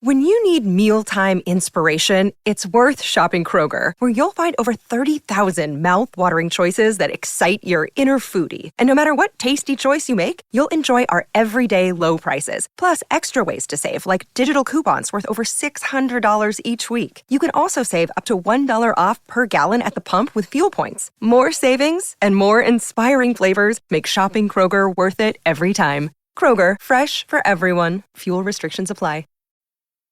When you need mealtime inspiration, it's worth shopping Kroger, where you'll find over 30,000 mouth-watering choices that excite your inner foodie. And no matter what tasty choice you make, you'll enjoy our everyday low prices, plus extra ways to save, like digital coupons worth over $600 each week. You can also save up to $1 off per gallon at the pump with fuel points. More savings and more inspiring flavors make shopping Kroger worth it every time. Kroger, fresh for everyone. Fuel restrictions apply.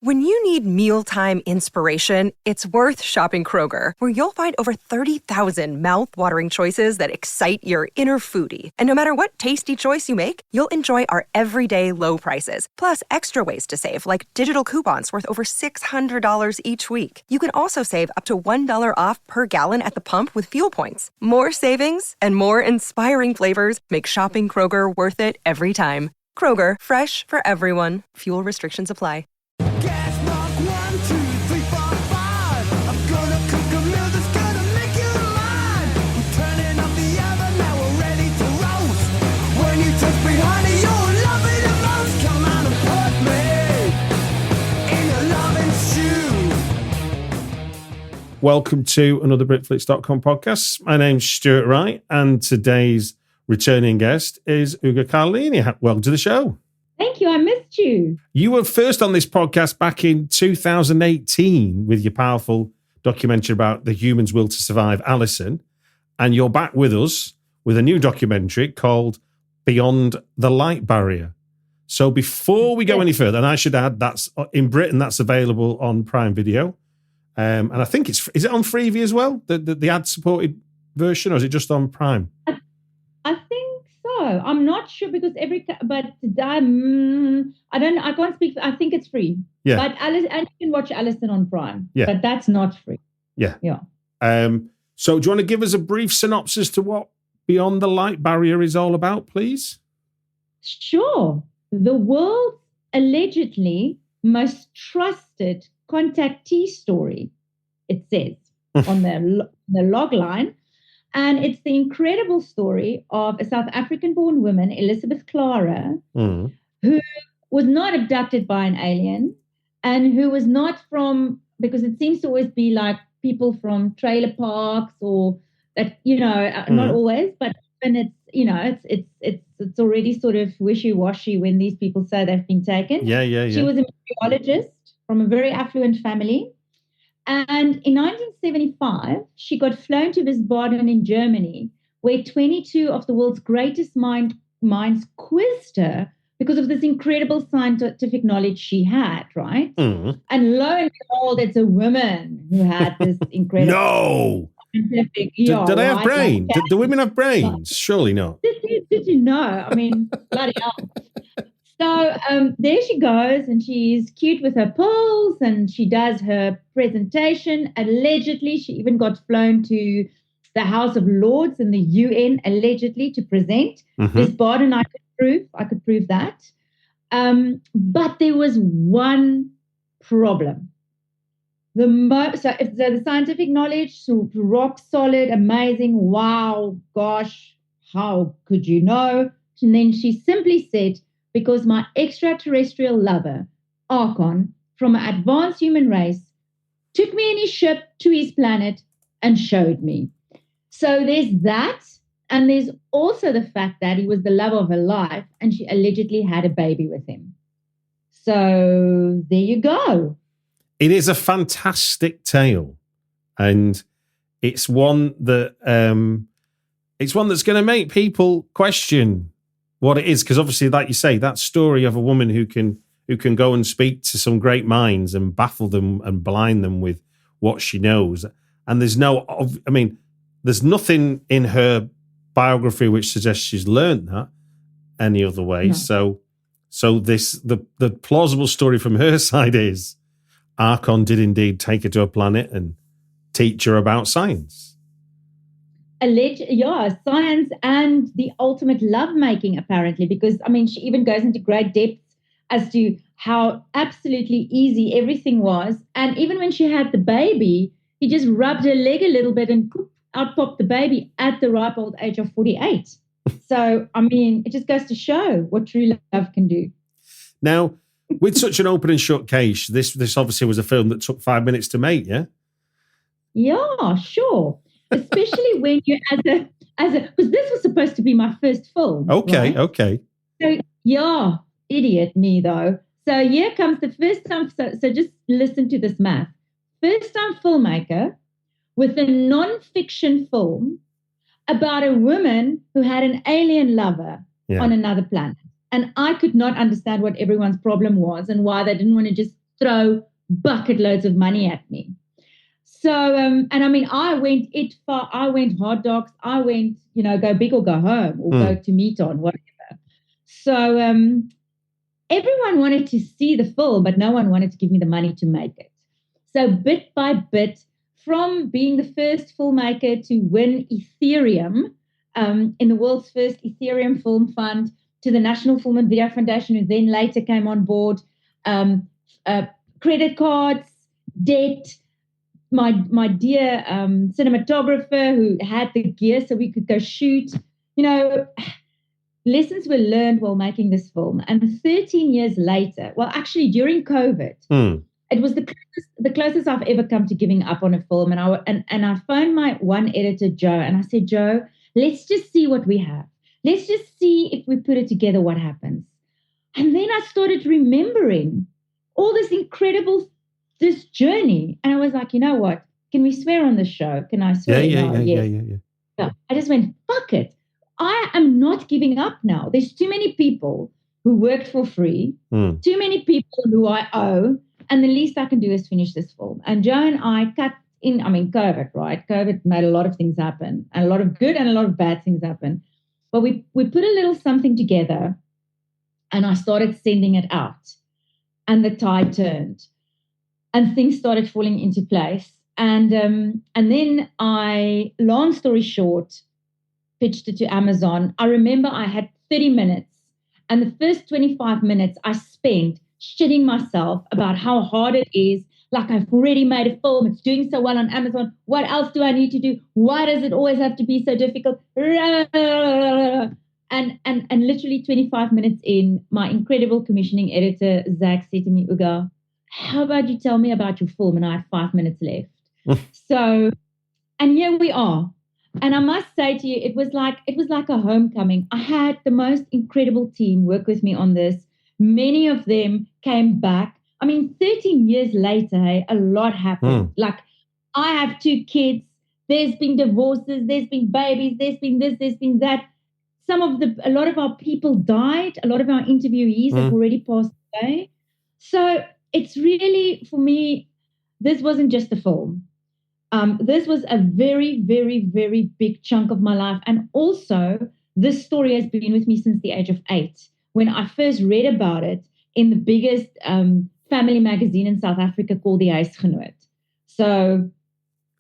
When you need mealtime inspiration, it's worth shopping Kroger, where you'll find over 30,000 mouth-watering choices that excite your inner foodie. And no matter what tasty choice you make, you'll enjoy our everyday low prices, plus extra ways to save, like digital coupons worth over $600 each week. You can also save up to $1 off per gallon at the pump with fuel points. More savings and more inspiring flavors make shopping Kroger worth it every time. Kroger, fresh for everyone. Fuel restrictions apply. Gas mark 1, 2, 3, 4, 5. I'm gonna cook a meal that's gonna make you mine. I'm turning up the oven, now we're ready to roast. When you touch me, honey, you'll love it the most. Come on and put me in a loving stew. Welcome to another Britflix.com podcast. My name's Stuart Wright, and today's returning guest is Uga Carlini. Welcome to the show. Thank you. I missed you. You were first on this podcast back in 2018 with your powerful documentary about the human's will to survive, Alison. And you're back with us with a new documentary called Beyond the Light Barrier. So before we go any further, and I should add, that's in Britain, that's available on Prime Video. And I think is it on Freevee as well, the ad-supported version, or is it just on Prime? I think so. I'm not sure because I can't speak. I think it's free. Yeah. But Alice, and you can watch Alison on Prime. Yeah. But that's not free. Yeah. Yeah. So do you want to give us a brief synopsis to what Beyond the Light Barrier is all about, please? Sure. The world's allegedly most trusted contactee story, it says on the log line. And it's the incredible story of a South African-born woman, Elizabeth Clara, who was not abducted by an alien and who was not from, because it seems to always be like people from trailer parks or that, not always, but when it's already sort of wishy-washy when these people say they've been taken. Yeah. She was a meteorologist from a very affluent family. And in 1975, she got flown to Wiesbaden in Germany, where 22 of the world's greatest minds quizzed her because of this incredible scientific knowledge she had, right? And lo and behold, it's a woman who had this incredible... No! Scientific... Do they have brains? Do women have brains? Surely not. Did you know? I mean, bloody hell. So there she goes, and she's cute with her pearls, and she does her presentation. Allegedly, she even got flown to the House of Lords in the UN, allegedly, to present. Wiesbaden, I could prove that. But there was one problem. The scientific knowledge, so rock solid, amazing, wow, gosh, how could you know? And then she simply said, because my extraterrestrial lover, Archon, from an advanced human race, took me in his ship to his planet and showed me. So there's that. And there's also the fact that he was the love of her life and she allegedly had a baby with him. So there you go. It is a fantastic tale. And it's one that that's going to make people question what it is, because obviously, like you say, that story of a woman who can go and speak to some great minds and baffle them and blind them with what she knows, and there's nothing in her biography which suggests she's learned that any other way. No. So the plausible story from her side is Archon did indeed take her to a planet and teach her about science. Science and the ultimate lovemaking, apparently, because, she even goes into great depths as to how absolutely easy everything was. And even when she had the baby, he just rubbed her leg a little bit and out popped the baby at the ripe old age of 48. So, it just goes to show what true love can do. Now, With such an open and shut case, this obviously was a film that took 5 minutes to make, yeah? Yeah, sure. Especially when you because this was supposed to be my first film. Okay, right? okay. So yeah, idiot me though. So here comes the first time. So just listen to this math. First time filmmaker with a non-fiction film about a woman who had an alien lover on another planet. And I could not understand what everyone's problem was and why they didn't want to just throw bucket loads of money at me. So, and I mean, I went it far. I went hard dogs. I went, go big or go home or go to meet on, whatever. So everyone wanted to see the film, but no one wanted to give me the money to make it. So bit by bit, from being the first filmmaker to win Ethereum in the world's first Ethereum Film Fund, to the National Film and Video Foundation, who then later came on board, credit cards, debt, my dear cinematographer who had the gear so we could go shoot. Lessons were learned while making this film. And 13 years later, well, actually during COVID, it was the closest I've ever come to giving up on a film. And I phoned my one editor, Joe, and I said, Joe, let's just see what we have. Let's just see if we put it together, what happens. And then I started remembering all this this journey. And I was like, you know what? Can we swear on the show? Can I swear? Yeah. So I just went, fuck it. I am not giving up now. There's too many people who worked for free, too many people who I owe, and the least I can do is finish this film. And Joe and I COVID, right? COVID made a lot of things happen, and a lot of good and a lot of bad things happen. But we put a little something together, and I started sending it out, and the tide turned, and things started falling into place. And then I, long story short, pitched it to Amazon. I remember I had 30 minutes, and the first 25 minutes I spent shitting myself about how hard it is. Like, I've already made a film. It's doing so well on Amazon. What else do I need to do? Why does it always have to be so difficult? And literally 25 minutes in, my incredible commissioning editor, Zach, said to me, Uga, how about you tell me about your film? And I had 5 minutes left. So, and here we are. And I must say to you, it was like a homecoming. I had the most incredible team work with me on this. Many of them came back. I mean, 13 years later, a lot happened. Like, I have 2 kids. There's been divorces. There's been babies. There's been this. There's been that. A lot of our people died. A lot of our interviewees have already passed away. So it's really, for me, this wasn't just a film. This was a very, very, very big chunk of my life. And also, this story has been with me since the age of 8, when I first read about it in the biggest family magazine in South Africa called the Huisgenoot. So,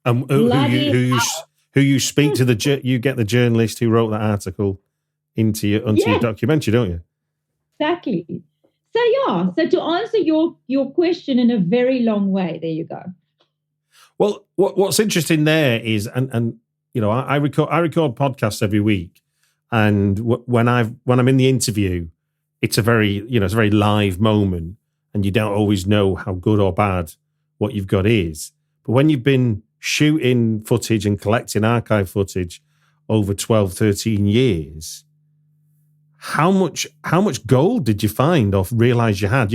who you speak to, you get the journalist who wrote that article onto your documentary, don't you? Exactly. So to answer your question in a very long way, there you go. Well, what's interesting there is, and I record podcasts every week, and when I'm in the interview, it's a very live moment, and you don't always know how good or bad what you've got is. But when you've been shooting footage and collecting archive footage over 12, 13 years, how much gold did you find or realize you had?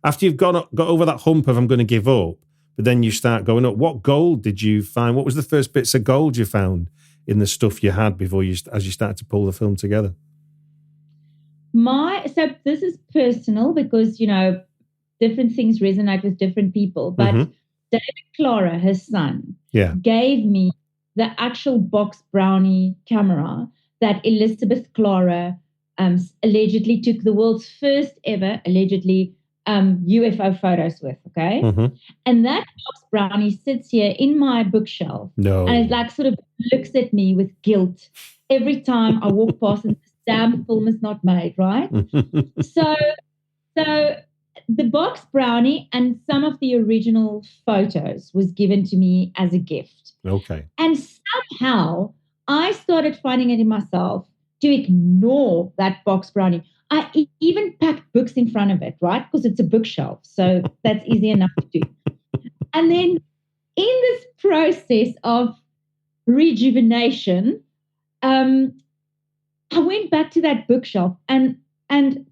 After you've got over that hump of I'm going to give up, but then you start going up. What gold did you find? What was the first bits of gold you found in the stuff you had as you started to pull the film together? So this is personal because, different things resonate with different people. But David Clara, his son, gave me the actual box brownie camera that Elizabeth Clara allegedly took the world's first ever, UFO photos with, okay? And that box brownie sits here in my bookshelf. No. And it like sort of looks at me with guilt every time I walk past and this damn film is not made, right? So the box brownie and some of the original photos was given to me as a gift. Okay. And somehow I started finding it in myself to ignore that box brownie. I even packed books in front of it, right? Because it's a bookshelf. So that's easy enough to do. And then in this process of rejuvenation, I went back to that bookshelf and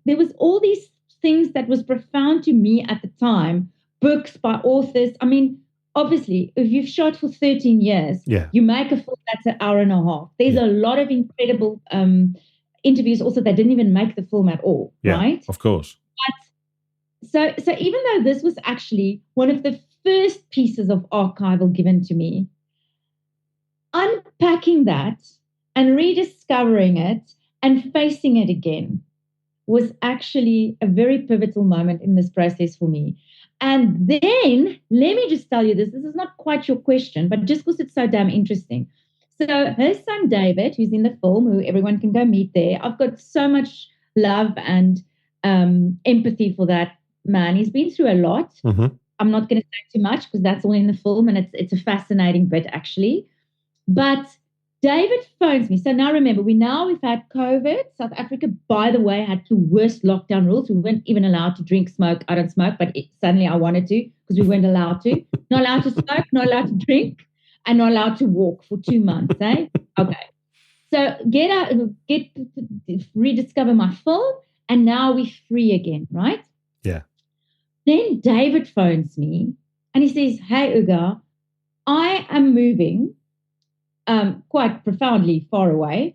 there was all these things that was profound to me at the time, books by authors. I mean, obviously, if you've shot for 13 years, you make a film that's an hour and a half. There's a lot of incredible interviews also that didn't even make the film at all, right? Of course. But so even though this was actually one of the first pieces of archival given to me, unpacking that and rediscovering it and facing it again was actually a very pivotal moment in this process for me. And then, let me just tell you this is not quite your question, but just because it's so damn interesting. So her son, David, who's in the film, who everyone can go meet there, I've got so much love and empathy for that man. He's been through a lot. Mm-hmm. I'm not going to say too much because that's all in the film, and it's a fascinating bit, actually. But David phones me. So now remember, we've had COVID. South Africa, by the way, had the worst lockdown rules. We weren't even allowed to drink, smoke. I don't smoke, but suddenly I wanted to because we weren't allowed to. Not allowed to smoke, not allowed to drink, and not allowed to walk for 2 months. Okay. So rediscover my film, and now we're free again, right? Yeah. Then David phones me and he says, "Hey, Uga, I am moving quite profoundly far away,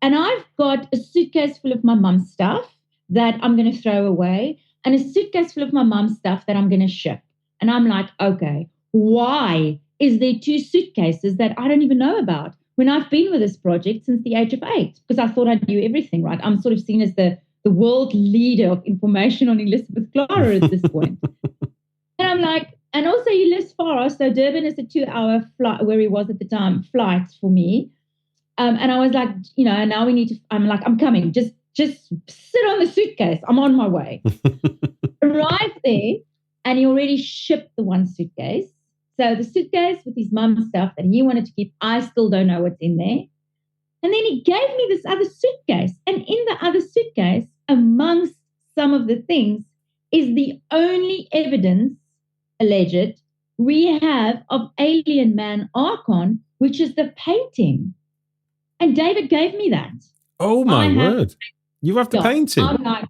and I've got a suitcase full of my mum's stuff that I'm going to throw away and a suitcase full of my mum's stuff that I'm going to ship." And I'm like, okay, why is there 2 suitcases that I don't even know about when I've been with this project since the age of 8? Because I thought I knew everything, right? I'm sort of seen as the world leader of information on Elizabeth Clara at this point. And I'm like, and also he lives far, so Durban is a 2-hour flight, where he was at the time, flight for me. And I was like, now we need to, I'm like, I'm coming, just sit on the suitcase, I'm on my way. Arrived there, and he already shipped the 1 suitcase. So the suitcase with his mum's stuff that he wanted to keep, I still don't know what's in there. And then he gave me this other suitcase, and in the other suitcase, amongst some of the things, is the only evidence, alleged, we have of Alien Man Archon, which is the painting. And David gave me that. Oh, my word. You have the painting? I'm like,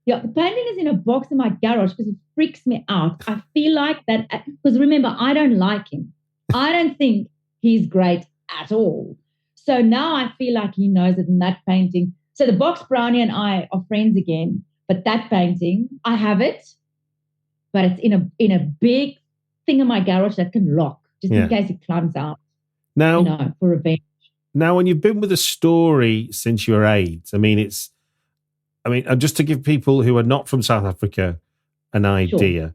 the painting is in a box in my garage because it freaks me out. I feel like that, because remember, I don't like him. I don't think he's great at all. So now I feel like he knows it in that painting. So the box brownie and I are friends again, but that painting, I have it, but it's in a big thing in my garage that can lock, just in case it climbs out. Now, for revenge. Now, when you've been with a story since you were 8, just to give people who are not from South Africa an idea,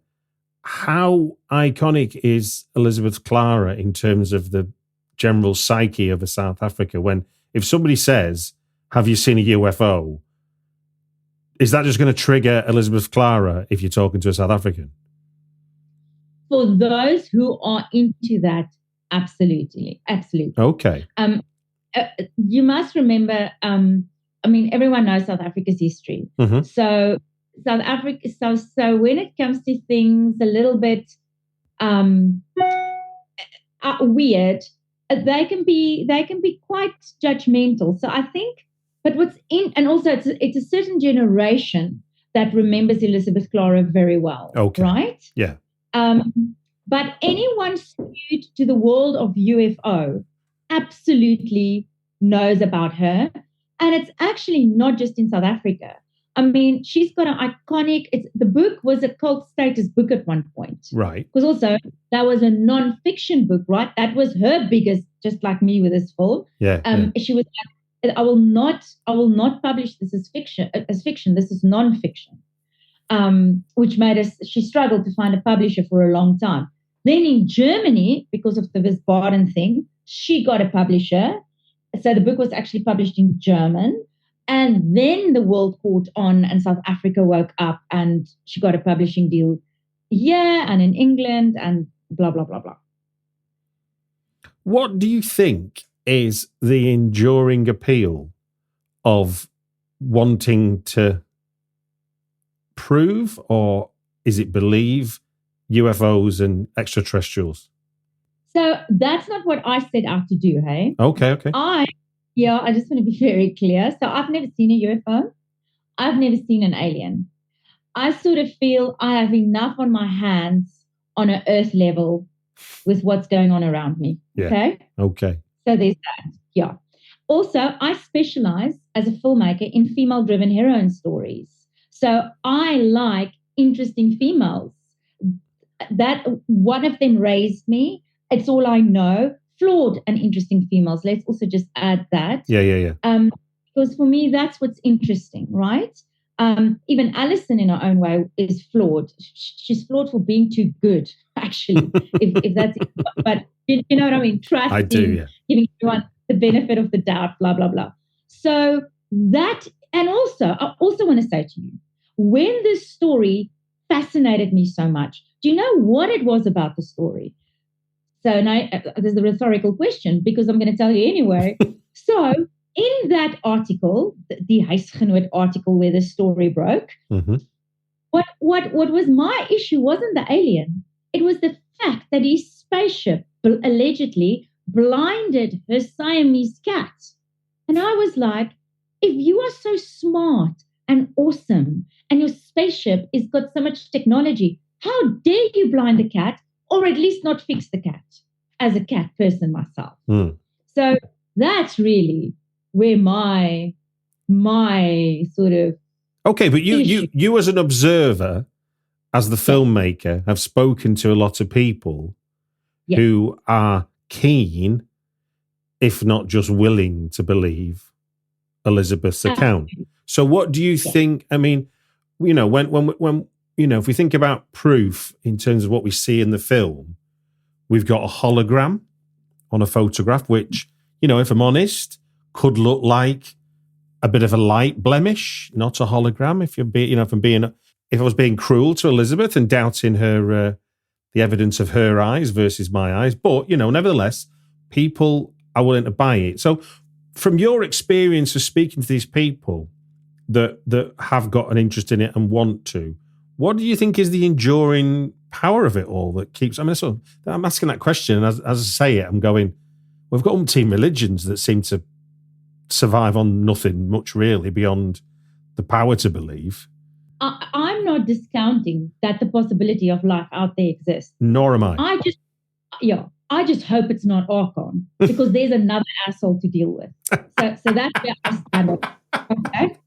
how iconic is Elizabeth Clara in terms of the general psyche of a South Africa? If somebody says, "Have you seen a UFO?" is that just going to trigger Elizabeth Clara if you're talking to a South African? For those who are into that, absolutely. Okay. You must remember, everyone knows South Africa's history. Mm-hmm. So South Africa, so when it comes to things a little bit weird, they can be quite judgmental. So I think, but and also it's a certain generation that remembers Elizabeth Clara very well. Okay. Right? Yeah. But anyone skewed to the world of UFO absolutely knows about her. And it's actually not just in South Africa. She's got an iconic, the book was a cult status book at one point. Right. Because also that was a non-fiction book, right? That was her biggest, just like me with this film. Yeah. She was like, I will not publish this as fiction. This is non-fiction. Which made she struggled to find a publisher for a long time. Then in Germany, because of the Wiesbaden thing, she got a publisher. So the book was actually published in German. And then the world caught on and South Africa woke up and she got a publishing deal here and in England and blah, blah, blah, blah. What do you think is the enduring appeal of wanting to prove, or is it believe UFOs and extraterrestrials? So that's not what I set out to do, hey? Okay. I just want to be very clear. So I've never seen a UFO. I've never seen an alien. I sort of feel I have enough on my hands on an earth level with what's going on around me. Yeah. Okay. So there's that. Yeah. Also, I specialize as a filmmaker in female-driven heroine stories. So I like interesting females. That one of them raised me. It's all I know. Flawed and interesting females. Let's also just add that. Yeah. Because for me, that's what's interesting, right? Even Alison, in her own way, is flawed. She's flawed for being too good, actually. if that's it. But you know what I mean? Trusting, I do, yeah. Giving everyone the benefit of the doubt, blah, blah, blah. So that, and also, I also want to say to you, when this story fascinated me so much, do you know what it was about the story? So now there's a rhetorical question because I'm going to tell you anyway. So in that article, the Huisgenoot article where the story broke, what was my issue wasn't the alien. It was the fact that his spaceship allegedly blinded her Siamese cat. And I was like, if you are so smart and awesome and your spaceship has got so much technology, how dare you blind the cat or at least not fix the cat as a cat person myself? So that's really where my sort of okay, but you as an observer, as the filmmaker, have spoken to a lot of people who are keen, if not just willing, to believe Elizabeth's account. So what do you think? I mean, you know, when if we think about proof in terms of what we see in the film, we've got a hologram on a photograph, which, you know, if I'm honest, could look like a bit of a light blemish, not a hologram. If I was being cruel to Elizabeth and doubting her, the evidence of her eyes versus my eyes, but nevertheless, people are willing to buy it. So, from your experience of speaking to these people that have got an interest in it and want to, what do you think is the enduring power of it all that keeps? I mean, so I'm asking that question, and as I say it, I'm going, we've got umpteen religions that seem to survive on nothing much really beyond the power to believe. I'm not discounting that the possibility of life out there exists. Nor am I. I just hope it's not Archon, because there's another asshole to deal with. So that's where I stand up. Okay.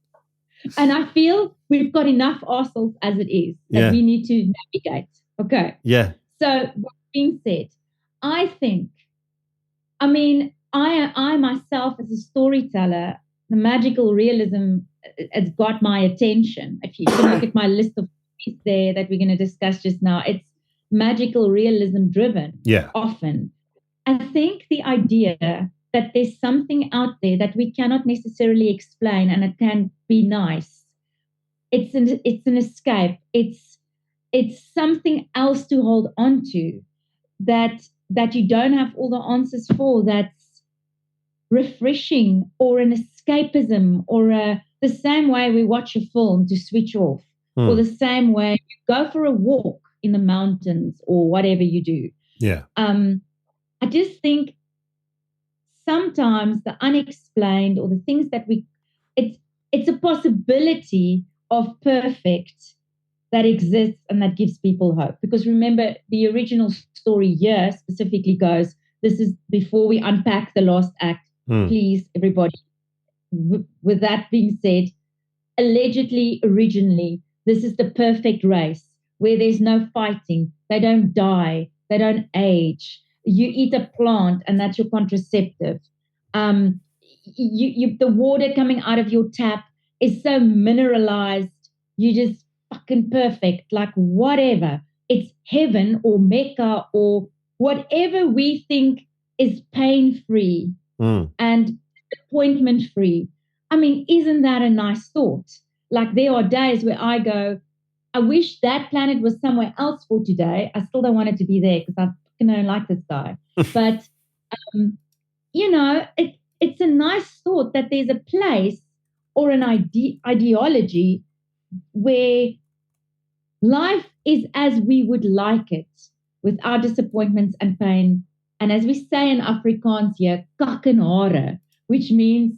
And I feel we've got enough assholes as it is that we need to navigate. Okay. Yeah. So that being said, I myself as a storyteller, the magical realism has got my attention. If you can look at my list of things there that we're going to discuss just now, it's magical realism driven. Yeah. Often. I think the idea that there's something out there that we cannot necessarily explain and it can be nice. It's an escape. It's something else to hold on to that you don't have all the answers for, that's refreshing, or an escapism, or the same way we watch a film to switch off, or the same way you go for a walk in the mountains or whatever you do. Yeah. I just think sometimes the unexplained, or the things that it's a possibility of perfect that exists and that gives people hope. Because remember, the original story here specifically goes, this is before we unpack the last act. Please, everybody. With that being said, allegedly, originally, this is the perfect race where there's no fighting. They don't die. They don't age. You eat a plant and that's your contraceptive. The water coming out of your tap is so mineralized. You just fucking perfect, like whatever. It's heaven or Mecca or whatever we think is pain-free and appointment-free. I mean, isn't that a nice thought? Like, there are days where I go, I wish that planet was somewhere else for today. I still don't want it to be there because I fucking don't like this guy. But, it's a nice thought that there's a place or an ideology where life is as we would like it, with our disappointments and pain. And as we say in Afrikaans here, kak en hare, which means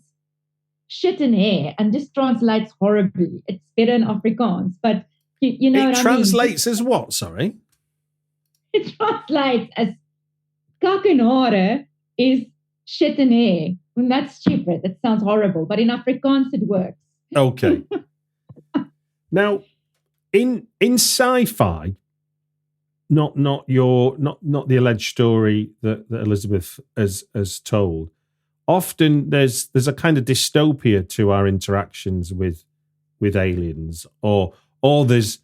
shit and hair, and just translates horribly. It's better in Afrikaans, but you know It what I mean? translates as what, sorry? It translates as kak en hare is shit and hair. And that's stupid. It sounds horrible, but in Afrikaans it works. Okay. Now, in sci-fi, not the alleged story that Elizabeth has told, often there's a kind of dystopia to our interactions with aliens, or there's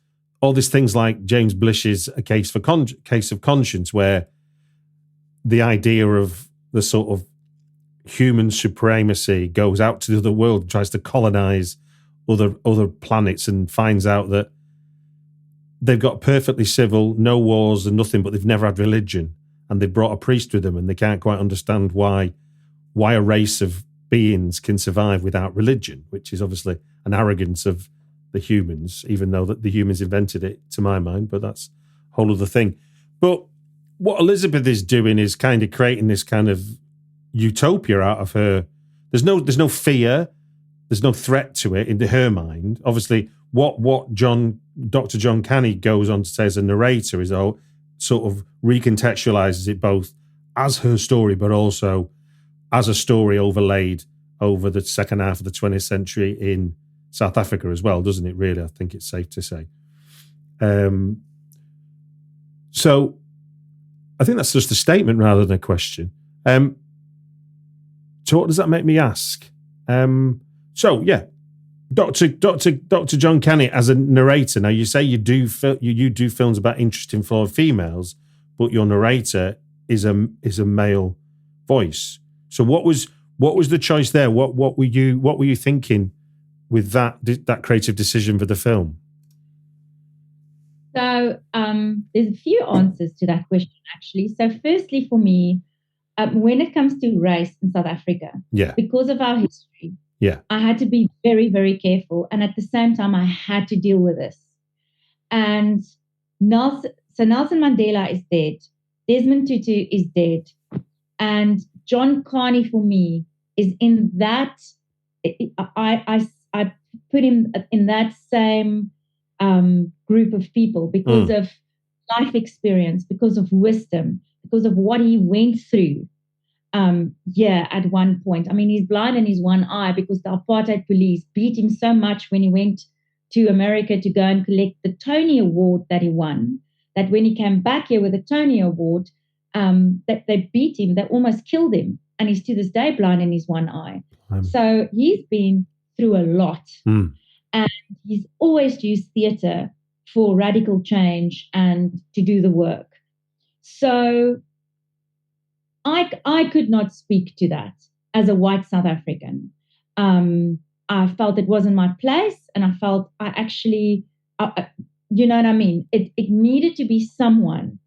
things like James Blish's A Case of Conscience, where the idea of the sort of human supremacy goes out to the other world and tries to colonize other planets, and finds out that they've got perfectly civil, no wars and nothing, but they've never had religion, and they've brought a priest with them, and they can't quite understand why a race of beings can survive without religion, which is obviously an arrogance of the humans, even though that the humans invented it, to my mind, but that's a whole other thing. But what Elizabeth is doing is kind of creating this kind of utopia out of her. There's no fear, there's no threat to it in her mind. Obviously, what Dr. John Canny goes on to say as a narrator is sort of recontextualizes it both as her story, but also as a story overlaid over the second half of the 20th century in South Africa as well, doesn't it, really? I think it's safe to say. So I think that's just a statement rather than a question. So what does that make me ask? So yeah, Dr. John Canny as a narrator. Now you say you do films about interesting flawed females, but your narrator is a male voice. So what was the choice there? What were you thinking with that creative decision for the film? So there's a few answers to that question, actually. So firstly, for me, when it comes to race in South Africa, because of our history, I had to be very, very careful. And at the same time, I had to deal with this. And Nelson Mandela is dead. Desmond Tutu is dead. And John Carney, for me, is in that. I put him in that same group of people because of life experience, because of wisdom, because of what he went through. At one point. I mean, he's blind in his one eye because the apartheid police beat him so much when he went to America to go and collect the Tony Award that he won, that when he came back here with the Tony Award, that they beat him, they almost killed him. And he's to this day blind in his one eye. So he's been through a lot. And he's always used theatre for radical change and to do the work. So I could not speak to that as a white South African. I felt it wasn't my place, and I felt you know what I mean? It needed to be someone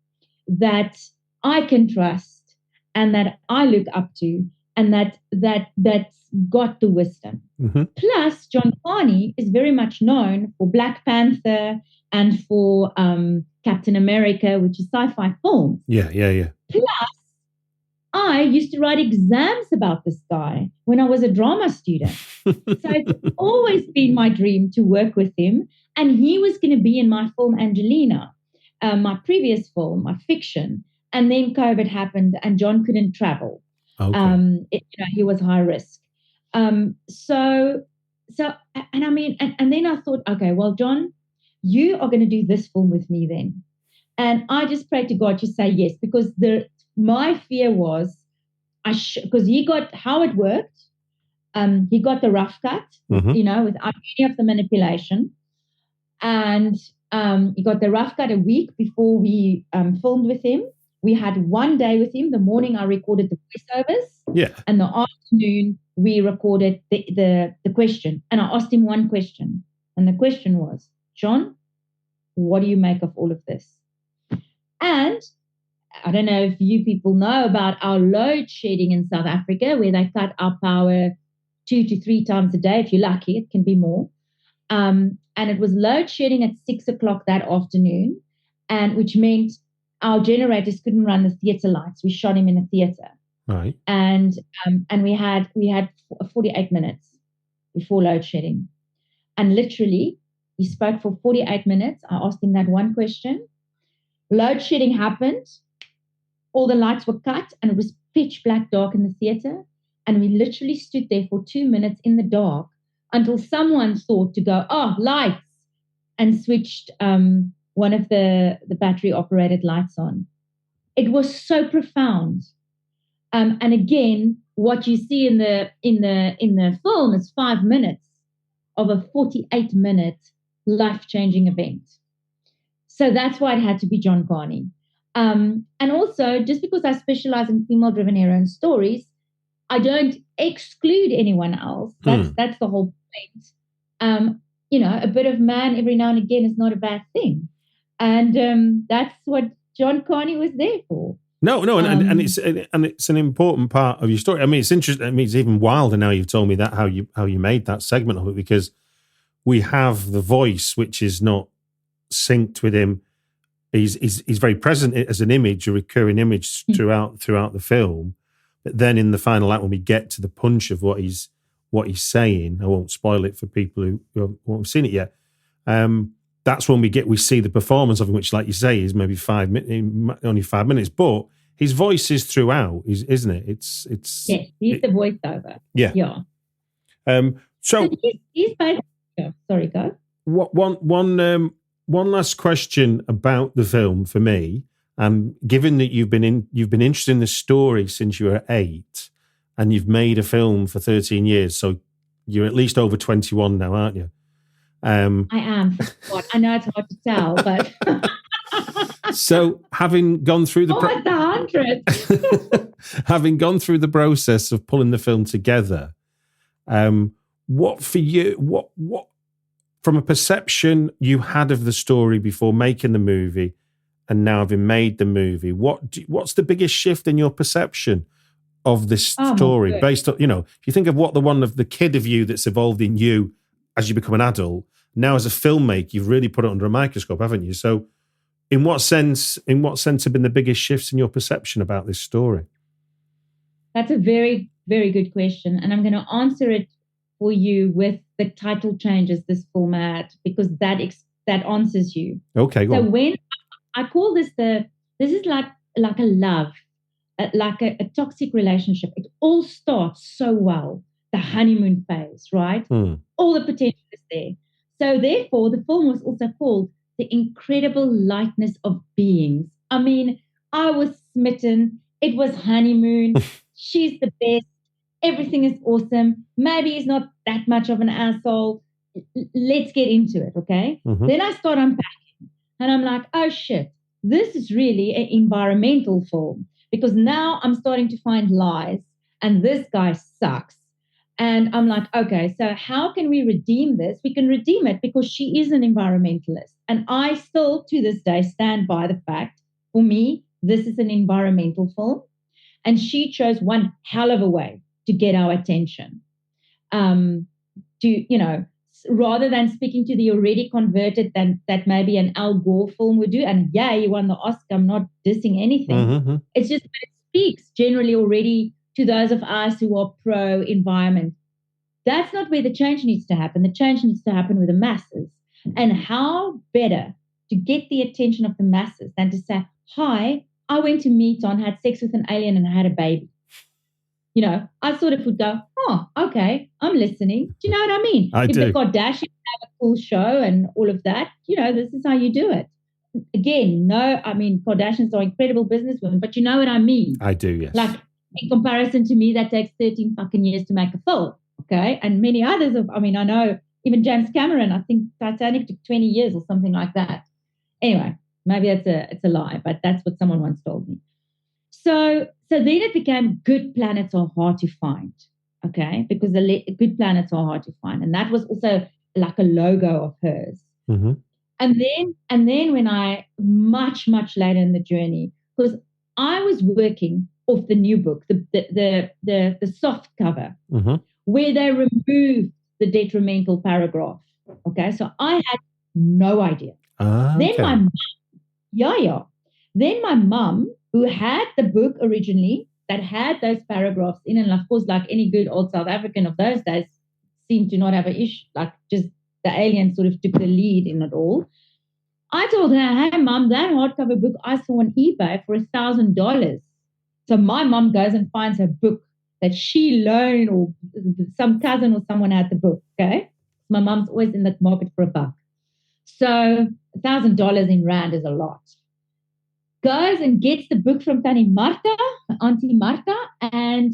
that I can trust and that I look up to, and that's got the wisdom. Mm-hmm. Plus, John Carney is very much known for Black Panther and for Captain America, which is sci-fi films. Yeah. Plus, I used to write exams about this guy when I was a drama student. So it's always been my dream to work with him. And he was going to be in my film Angelina, my previous film, my fiction. And then COVID happened and John couldn't travel. Okay. He was high risk. And then I thought, okay, well, John, you are going to do this film with me then. And I just prayed to God to say yes, because my fear was, because he got how it worked. He got the rough cut, without any of the manipulation. And he got the rough cut a week before we filmed with him. We had one day with him. The morning I recorded the voiceovers. Yeah. And the afternoon we recorded the question. And I asked him one question. And the question was, John, what do you make of all of this? And I don't know if you people know about our load shedding in South Africa, where they cut our power 2 to 3 times a day. If you're lucky, it can be more. And it was load shedding at 6 o'clock that afternoon, and which meant our generators couldn't run the theatre lights. We shot him in a theatre. Right. And we had 48 minutes before load shedding. And literally, he spoke for 48 minutes. I asked him that one question. Load shedding happened. All the lights were cut, and it was pitch black dark in the theatre. And we literally stood there for 2 minutes in the dark until someone thought to go, lights, and switched one of the battery-operated lights on. It was so profound. And again, what you see in the film is 5 minutes of a 48-minute life-changing event. So that's why it had to be John Carney. And also, just because I specialize in female-driven heroine stories, I don't exclude anyone else. That's the whole point. A bit of man every now and again is not a bad thing. And that's what John Carney was there for. No, and it's an important part of your story. I mean, it's interesting. I mean, it's even wilder now you've told me that how you made that segment of it, because we have the voice which is not synced with him. He's very present as an image, a recurring image throughout the film. But then in the final act, when we get to the punch of what he's saying, I won't spoil it for people who haven't seen it yet. That's when we see the performance of him, which, like you say, is maybe only 5 minutes, but his voice is throughout, isn't it? It's yes, he's the voiceover. Yeah. So he's basically, sorry, go. One last question about the film for me. Given that you've been interested in the story since you were 8, and you've made a film for 13 years, so you're at least over 21 now, aren't you? I am. I know it's hard to tell, but so having gone through almost 100, having gone through the process of pulling the film together, what for you? What from a perception you had of the story before making the movie, and now having made the movie, what's the biggest shift in your perception of this story based on, if you think of what the kid of you that's evolved in you as you become an adult, now as a filmmaker, you've really put it under a microscope, haven't you? So in what sense have been the biggest shifts in your perception about this story? That's a very, very good question. And I'm going to answer it for you with the title changes this film had, because that answers you. Okay, go on. So when I call this this is like a love, like a toxic relationship. It all starts so well, the honeymoon phase, right? All the potential is there. So therefore, the film was also called The Incredible Lightness of Beings. I mean, I was smitten. It was honeymoon. She's the best. Everything is awesome. Maybe he's not that much of an asshole. Let's get into it, okay? Mm-hmm. Then I start unpacking. And I'm like, oh, shit, this is really an environmental film, because now I'm starting to find lies, and this guy sucks. And I'm like, okay, so how can we redeem this? We can redeem it because she is an environmentalist. And I still, to this day, stand by the fact, for me, this is an environmental film. And she chose one hell of a way to get our attention. Rather than speaking to the already converted that maybe an Al Gore film would do. And yeah, he won the Oscar. I'm not dissing anything. Mm-hmm. It's just that it speaks generally already to those of us who are pro-environment. That's not where the change needs to happen. The change needs to happen with the masses. And how better to get the attention of the masses than to say, hi, I went to MATIN, had sex with an alien and had a baby. I sort of would go, oh, okay, I'm listening. Do you know what I mean? I do. The Kardashians have a cool show and all of that, this is how you do it. Again, Kardashians are incredible businesswomen, but you know what I mean? I do, yes. Like, in comparison to me, that takes 13 fucking years to make a film, okay? And many others I know even James Cameron, I think Titanic took 20 years or something like that. Anyway, maybe it's a lie, but that's what someone once told me. So then it became good planets are hard to find, okay? Because the good planets are hard to find. And that was also like a logo of hers. Mm-hmm. And then when I, much, much later in the journey, because I was working off the new book, the soft cover, mm-hmm. where they removed the detrimental paragraph. Okay, so I had no idea. Then Okay. my mum, yeah. Then my mum, who had the book originally that had those paragraphs in, and of course, like any good old South African of those days, seemed to not have an issue, like just the alien sort of took the lead in it all. I told her, hey, Mum, that hardcover book I saw on eBay for $1,000. So my mum goes and finds her book that she loaned, or some cousin or someone had the book, okay? My mum's always in the market for a buck. So $1,000 in Rand is a lot. Goes and gets the book from Auntie Marta, and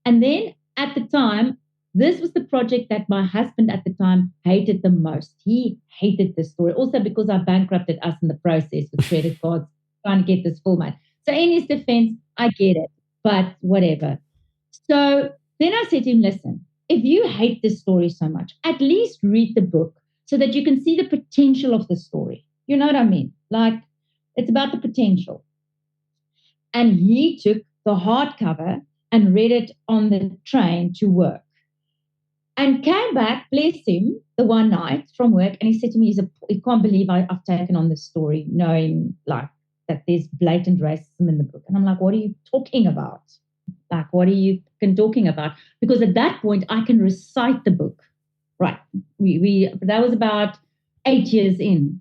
then at the time, this was the project that my husband at the time hated the most. He hated this story, also because I bankrupted us in the process with credit cards, trying to get this film out. So in his defense, I get it, but whatever. So then I said to him, listen, if you hate this story so much, at least read the book so that you can see the potential of the story. You know what I mean? Like, it's about the potential. And he took the hardcover and read it on the train to work. And came back, bless him, the one night from work, and he said to me, he can't believe I've taken on this story, knowing like that there's blatant racism in the book. And I'm like, what are you talking about? Like, what are you talking about? Because at that point, I can recite the book. Right. That was about 9 years in.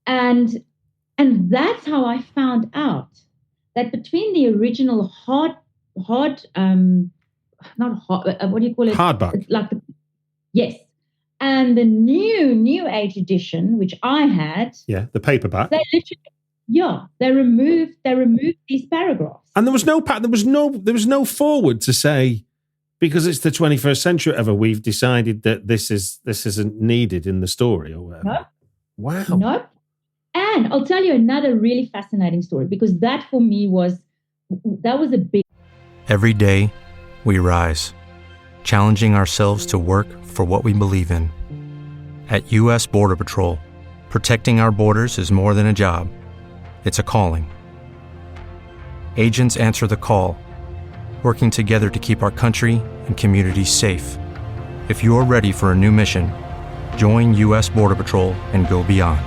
And that's how I found out that between the original what do you call it? Hardback. Yes. And the new age edition, which I had. Yeah, the paperback. They removed these paragraphs. And there was no forward to say, because it's the 21st century, ever we've decided that this isn't needed in the story or whatever. No. Wow. Nope. And I'll tell you another really fascinating story, because that for me was a big. Every day, we rise, challenging ourselves to work for what we believe in. At U.S. Border Patrol, protecting our borders is more than a job. It's a calling. Agents answer the call, working together to keep our country and communities safe. If you're ready for a new mission, join U.S. Border Patrol and go beyond.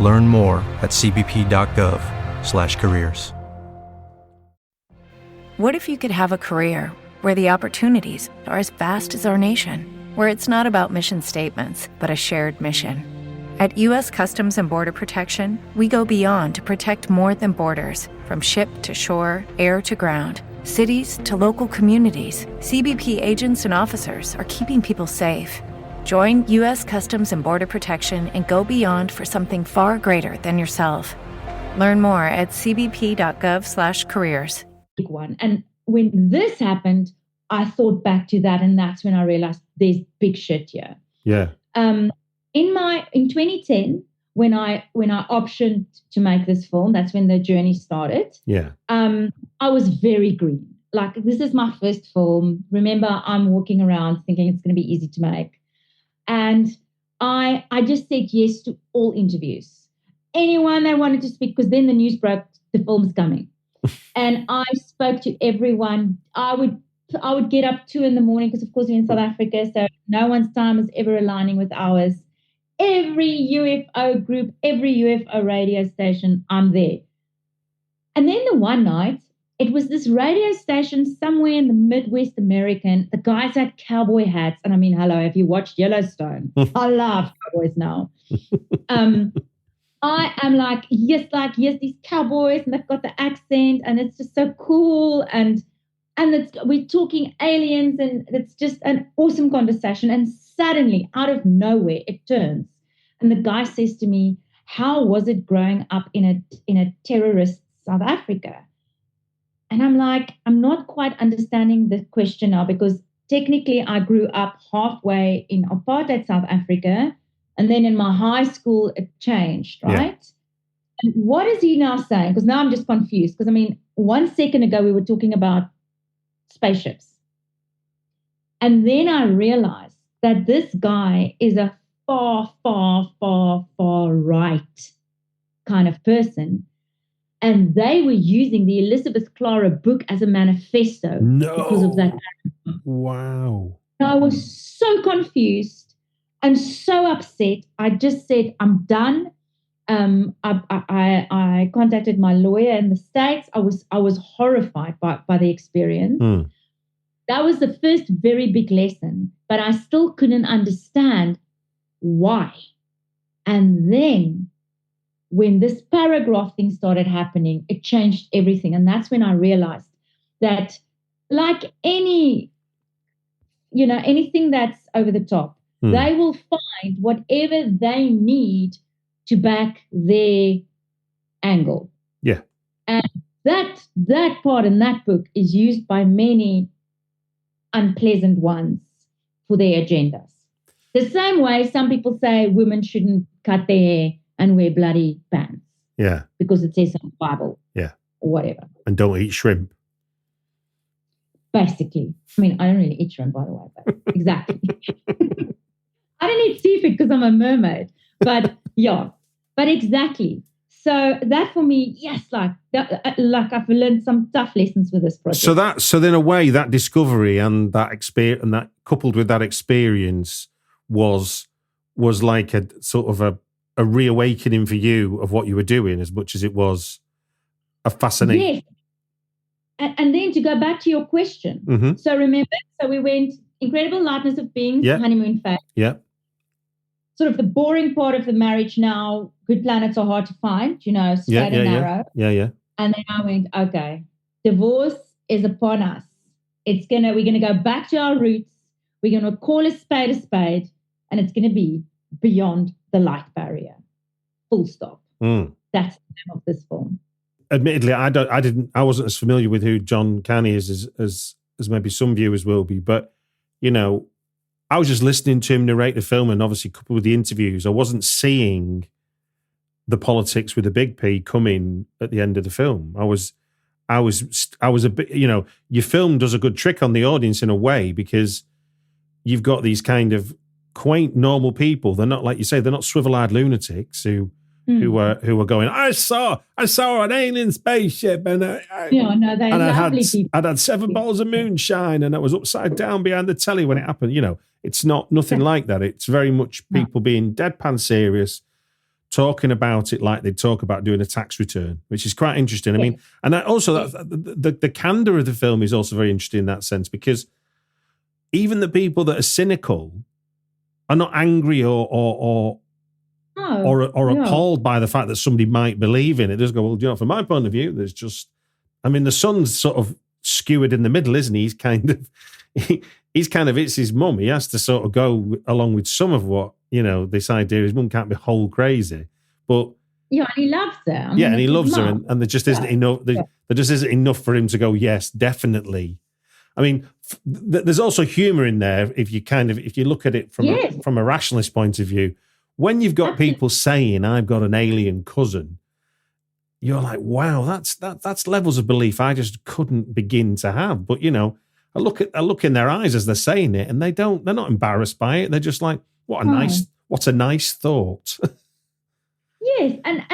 Learn more at cbp.gov/careers. What if you could have a career where the opportunities are as vast as our nation, where it's not about mission statements, but a shared mission? At U.S. Customs and Border Protection, we go beyond to protect more than borders. From ship to shore, air to ground, cities to local communities, CBP agents and officers are keeping people safe. Join U.S. Customs and Border Protection and go beyond for something far greater than yourself. Learn more at cbp.gov/careers. Big one. And when this happened, I thought back to that, and that's when I realized there's big shit here. Yeah. In 2010, when I optioned to make this film, that's when the journey started. Yeah. I was very green. Like, this is my first film. Remember, I'm walking around thinking it's going to be easy to make. And I just said yes to all interviews. Anyone that wanted to speak, because then the news broke, the film's coming. And I spoke to everyone. I would get up 2 a.m, because of course we're in South Africa, so no one's time is ever aligning with ours. Every UFO group, every UFO radio station, I'm there. And then the one night, it was this radio station somewhere in the Midwest American. The guys had cowboy hats. And I mean, hello, have you watched Yellowstone? I love cowboys now. I am like, yes, these cowboys, and they've got the accent, and it's just so cool. And we're talking aliens, and it's just an awesome conversation. And suddenly, out of nowhere, it turns. And the guy says to me, how was it growing up in a terrorist South Africa? And I'm like, I'm not quite understanding the question now, because technically I grew up halfway in apartheid South Africa. And then in my high school, it changed, right? Yeah. And what is he now saying? Because now I'm just confused. Because, I mean, 1 second ago, we were talking about spaceships. And then I realized that this guy is a far, far, far, far right kind of person. And they were using the Elizabeth Clara book as a manifesto because of that. Wow. I was so confused and so upset. I just said, I'm done. I contacted my lawyer in the States. I was horrified by the experience. That was the first very big lesson, but I still couldn't understand why. And then when this paragraph thing started happening, it changed everything. And that's when I realized that, like anything that's over the top, they will find whatever they need to back their angle. Yeah. And that part in that book is used by many unpleasant ones for their agendas. The same way some people say women shouldn't cut their hair and wear bloody pants. Yeah. Because it says in the Bible. Yeah. Or whatever. And don't eat shrimp. Basically. I mean, I don't really eat shrimp, by the way, but exactly. I don't eat seafood because I'm a mermaid. But yeah, but exactly. So that for me, yes, like I've learned some tough lessons with this project. So then, in a way, that discovery and that experience, and that coupled with that experience, was like a sort of a reawakening for you of what you were doing, as much as it was a fascination. Yes. And then to go back to your question, so remember, we went incredible lightness of being, honeymoon phase. Yeah. Sort of the boring part of the marriage now, good planets are hard to find, straight and narrow. Yeah. And then I went, okay, divorce is upon us. We're gonna go back to our roots. We're gonna call a spade, and it's gonna be beyond the light barrier. Full stop. That's the name of this film. Admittedly, I wasn't as familiar with who John Canny is as maybe some viewers will be, but I was just listening to him narrate the film, and obviously coupled with the interviews, I wasn't seeing the politics with a big P coming at the end of the film. I was a bit, your film does a good trick on the audience in a way, because you've got these kind of quaint, normal people. They're not, like you say, they're not swivel-eyed lunatics who are going, I saw an alien spaceship, and I'd had 7 bottles of moonshine, and I was upside down behind the telly when it happened. It's nothing like that. It's very much people being deadpan serious, talking about it like they talk about doing a tax return, which is quite interesting. I mean, and the candor of the film is also very interesting in that sense, because even the people that are cynical are not angry or appalled by the fact that somebody might believe in it. They just go, well, from my point of view, there's just, the son's sort of skewered in the middle, isn't he? He's kind of, it's his mum. He has to sort of go along with some of what, this idea. His mum can't be whole crazy, but and he loves her. And he loves her, and there just isn't enough. There just isn't enough for him to go, yes, definitely. There's also humor in there if you look at it from a rationalist point of view. When you've got people saying, I've got an alien cousin, you're like, wow, that's levels of belief I just couldn't begin to have. But, I look in their eyes as they're saying it, and they're not embarrassed by it. They're just like, what a nice thought. Yes. And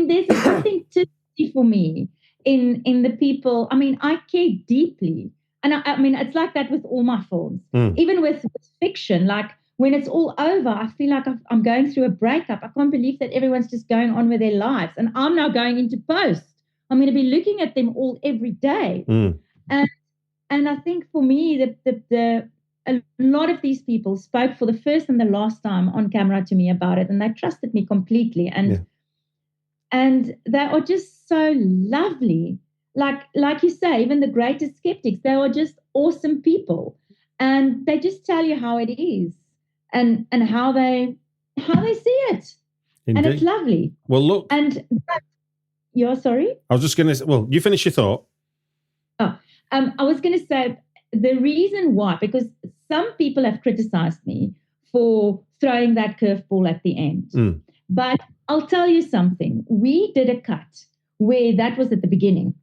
there's authenticity for me in the people. I care deeply. And it's like that with all my films, even with fiction, like, when it's all over, I feel like I'm going through a breakup. I can't believe that everyone's just going on with their lives. And I'm now going into post. I'm going to be looking at them all every day. And I think for me, a lot of these people spoke for the first and the last time on camera to me about it. And they trusted me completely. And they are just so lovely. Like you say, even the greatest skeptics, they are just awesome people. And they just tell you how it is. And how they see it. Indeed. And it's lovely. Well, look. And you're sorry? I was just going to say, well, you finish your thought. I was going to say the reason why, because some people have criticized me for throwing that curveball at the end. But I'll tell you something. We did a cut where that was at the beginning.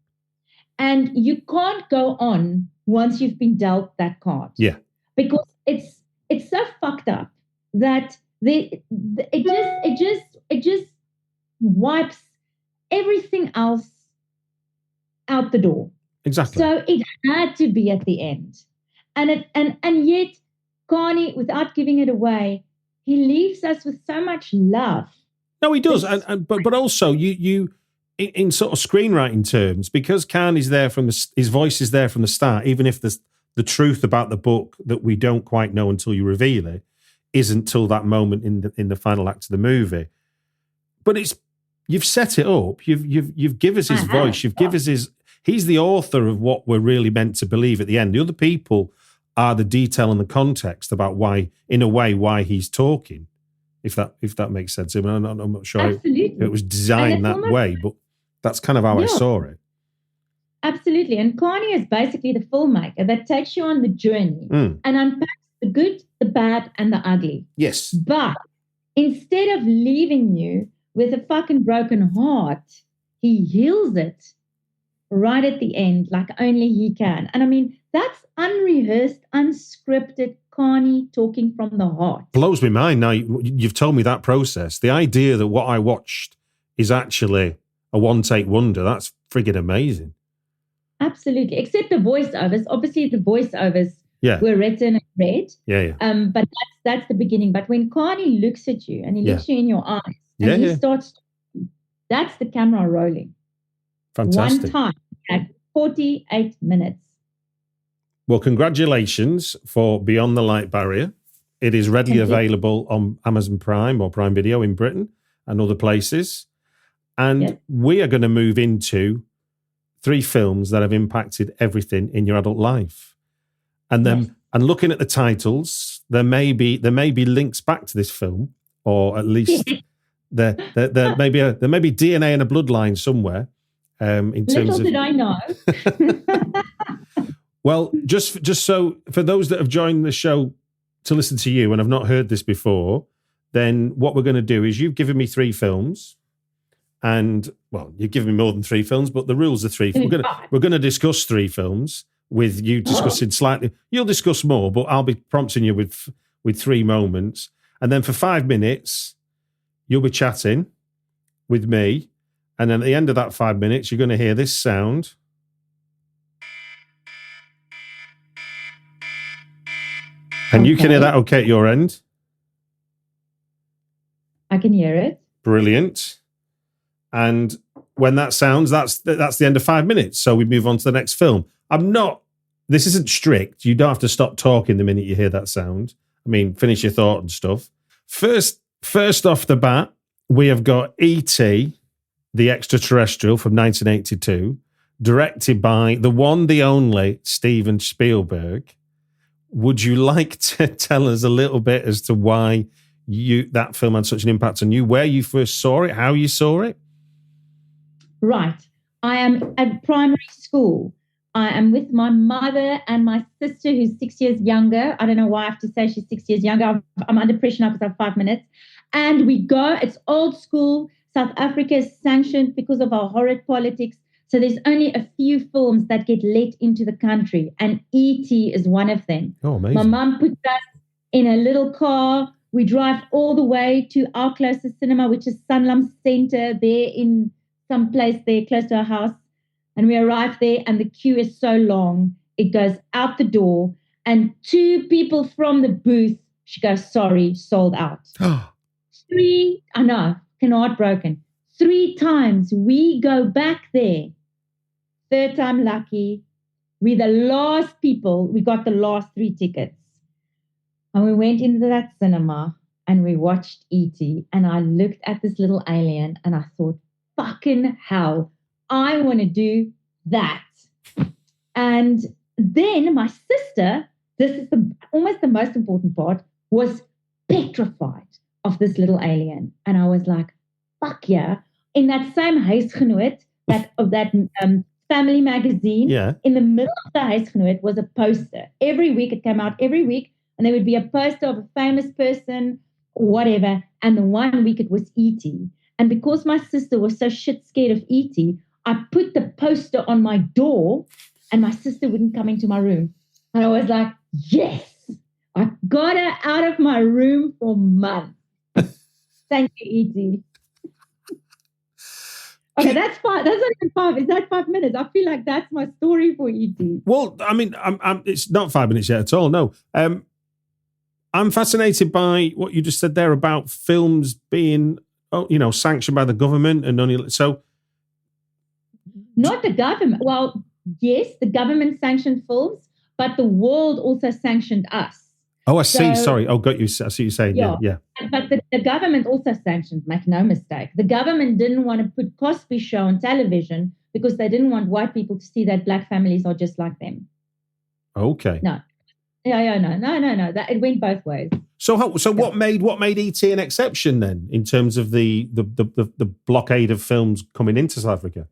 And you can't go on once you've been dealt that card. Yeah. Because it's so fucked up that it just wipes everything else out the door. Exactly. So it had to be at the end. And yet, Carney, without giving it away, he leaves us with so much love. No, he does. But also, you in sort of screenwriting terms, because Carney's there his voice is there from the start, even if the truth about the book that we don't quite know until you reveal it isn't till that moment in the final act of the movie. But you've set it up. You've given us his voice. You've given us he's the author of what we're really meant to believe at the end. The other people are the detail and the context about why he's talking. If that makes sense. I mean, I'm not sure it was designed that way, but that's kind of how I saw it. Absolutely. And Carney is basically the filmmaker that takes you on the journey and unpacks the good, the bad, and the ugly. Yes. But instead of leaving you with a fucking broken heart, he heals it right at the end, like only he can. And I mean, that's unrehearsed, unscripted Carney talking from the heart. Blows me mind now. You've told me that process. The idea that what I watched is actually a one-take wonder, that's friggin' amazing. Absolutely. Except the voiceovers. Obviously, the voiceovers were written and read. Yeah. But that's the beginning. But when Carney looks at you and he looks you in your eyes and he starts, that's the camera rolling. Fantastic. One time at 48 minutes. Well, congratulations for Beyond the Light Barrier. It is readily available on Amazon Prime or Prime Video in Britain and other places. And we are going to move into 3 films that have impacted everything in your adult life. And then, and looking at the titles, there may be links back to this film, or at least there may be DNA and a bloodline somewhere. In terms Little did I know. Well, just so for those that have joined the show to listen to you and have not heard this before, then what we're going to do is you've given me 3 films. And, well, you've given me more than 3 films, but the rules are 3. We're going to discuss 3 films with you discussing slightly. You'll discuss more, but I'll be prompting you with 3 moments. And then for 5 minutes, you'll be chatting with me. And then at the end of that 5 minutes, you're going to hear this sound. And you can hear that okay at your end? I can hear it. Brilliant. And when that sounds, that's the end of 5 minutes. So we move on to the next film. This isn't strict. You don't have to stop talking the minute you hear that sound. I mean, finish your thought and stuff. First off the bat, we have got E.T., the Extraterrestrial from 1982, directed by the one, the only Steven Spielberg. Would you like to tell us a little bit as to why that film had such an impact on you, where you first saw it, how you saw it? Right. I am at primary school. I am with my mother and my sister, who's 6 years younger. I don't know why I have to say she's 6 years younger. I'm under pressure now because I have 5 minutes. And we go, it's old school. South Africa is sanctioned because of our horrid politics. So there's only a few films that get let into the country. And E.T. is one of them. Oh, amazing. My mum puts us in a little car. We drive all the way to our closest cinema, which is Sanlam Centre, there in some place there close to our house. And we arrive there and the queue is so long. It goes out the door and 2 people from the booth, she goes, sorry, sold out. 3, I know, heartbroken. 3 times we go back there. 3rd time lucky. We're the last people. We got the last 3 tickets. And we went into that cinema and we watched E.T. And I looked at this little alien and I thought, fucking hell, I want to do that. And then my sister, this is almost the most important part, was petrified of this little alien. And I was like, fuck yeah. In that same huisgenoot, of that family magazine, in the middle of the huisgenoot was a poster. Every week, it came out every week, and there would be a poster of a famous person or whatever. And the one week it was E.T. And because my sister was so shit scared of E.T., I put the poster on my door and my sister wouldn't come into my room. And I was like, yes, I got her out of my room for months. Thank you, E.T. Okay, that's 5. That's not even 5. Is that 5 minutes? I feel like that's my story for E.T. Well, I mean, it's not 5 minutes yet at all. No, I'm fascinated by what you just said there about films being, sanctioned by the government and only so. Not the government. Well, yes, the government sanctioned films, but the world also sanctioned us. Oh, I see. Sorry. Oh, got you. I see what you're saying. Yeah. But the government also sanctioned, make no mistake. The government didn't want to put Cosby Show on television because they didn't want white people to see that black families are just like them. Okay. No. Yeah, no. That it went both ways. So what made E.T. an exception then in terms of the blockade of films coming into South Africa?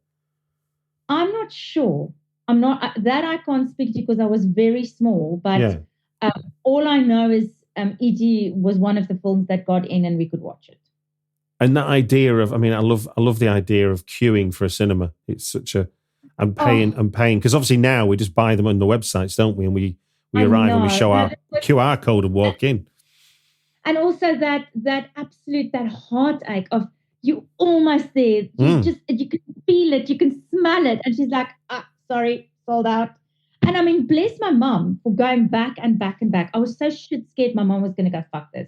I'm not sure. I can't speak to because I was very small, but all I know is E.T. was one of the films that got in and we could watch it. And that idea of, I love the idea of queuing for a cinema. It's such a, I'm paying, because obviously now we just buy them on the websites, don't we? And we arrive and we show our QR code and walk in. And also that absolute, that heartache of you almost there. You can feel it, you can smell it. And she's like, sorry, sold out. And I mean, bless my mum for going back and back and back. I was so shit scared my mum was going to go, fuck this.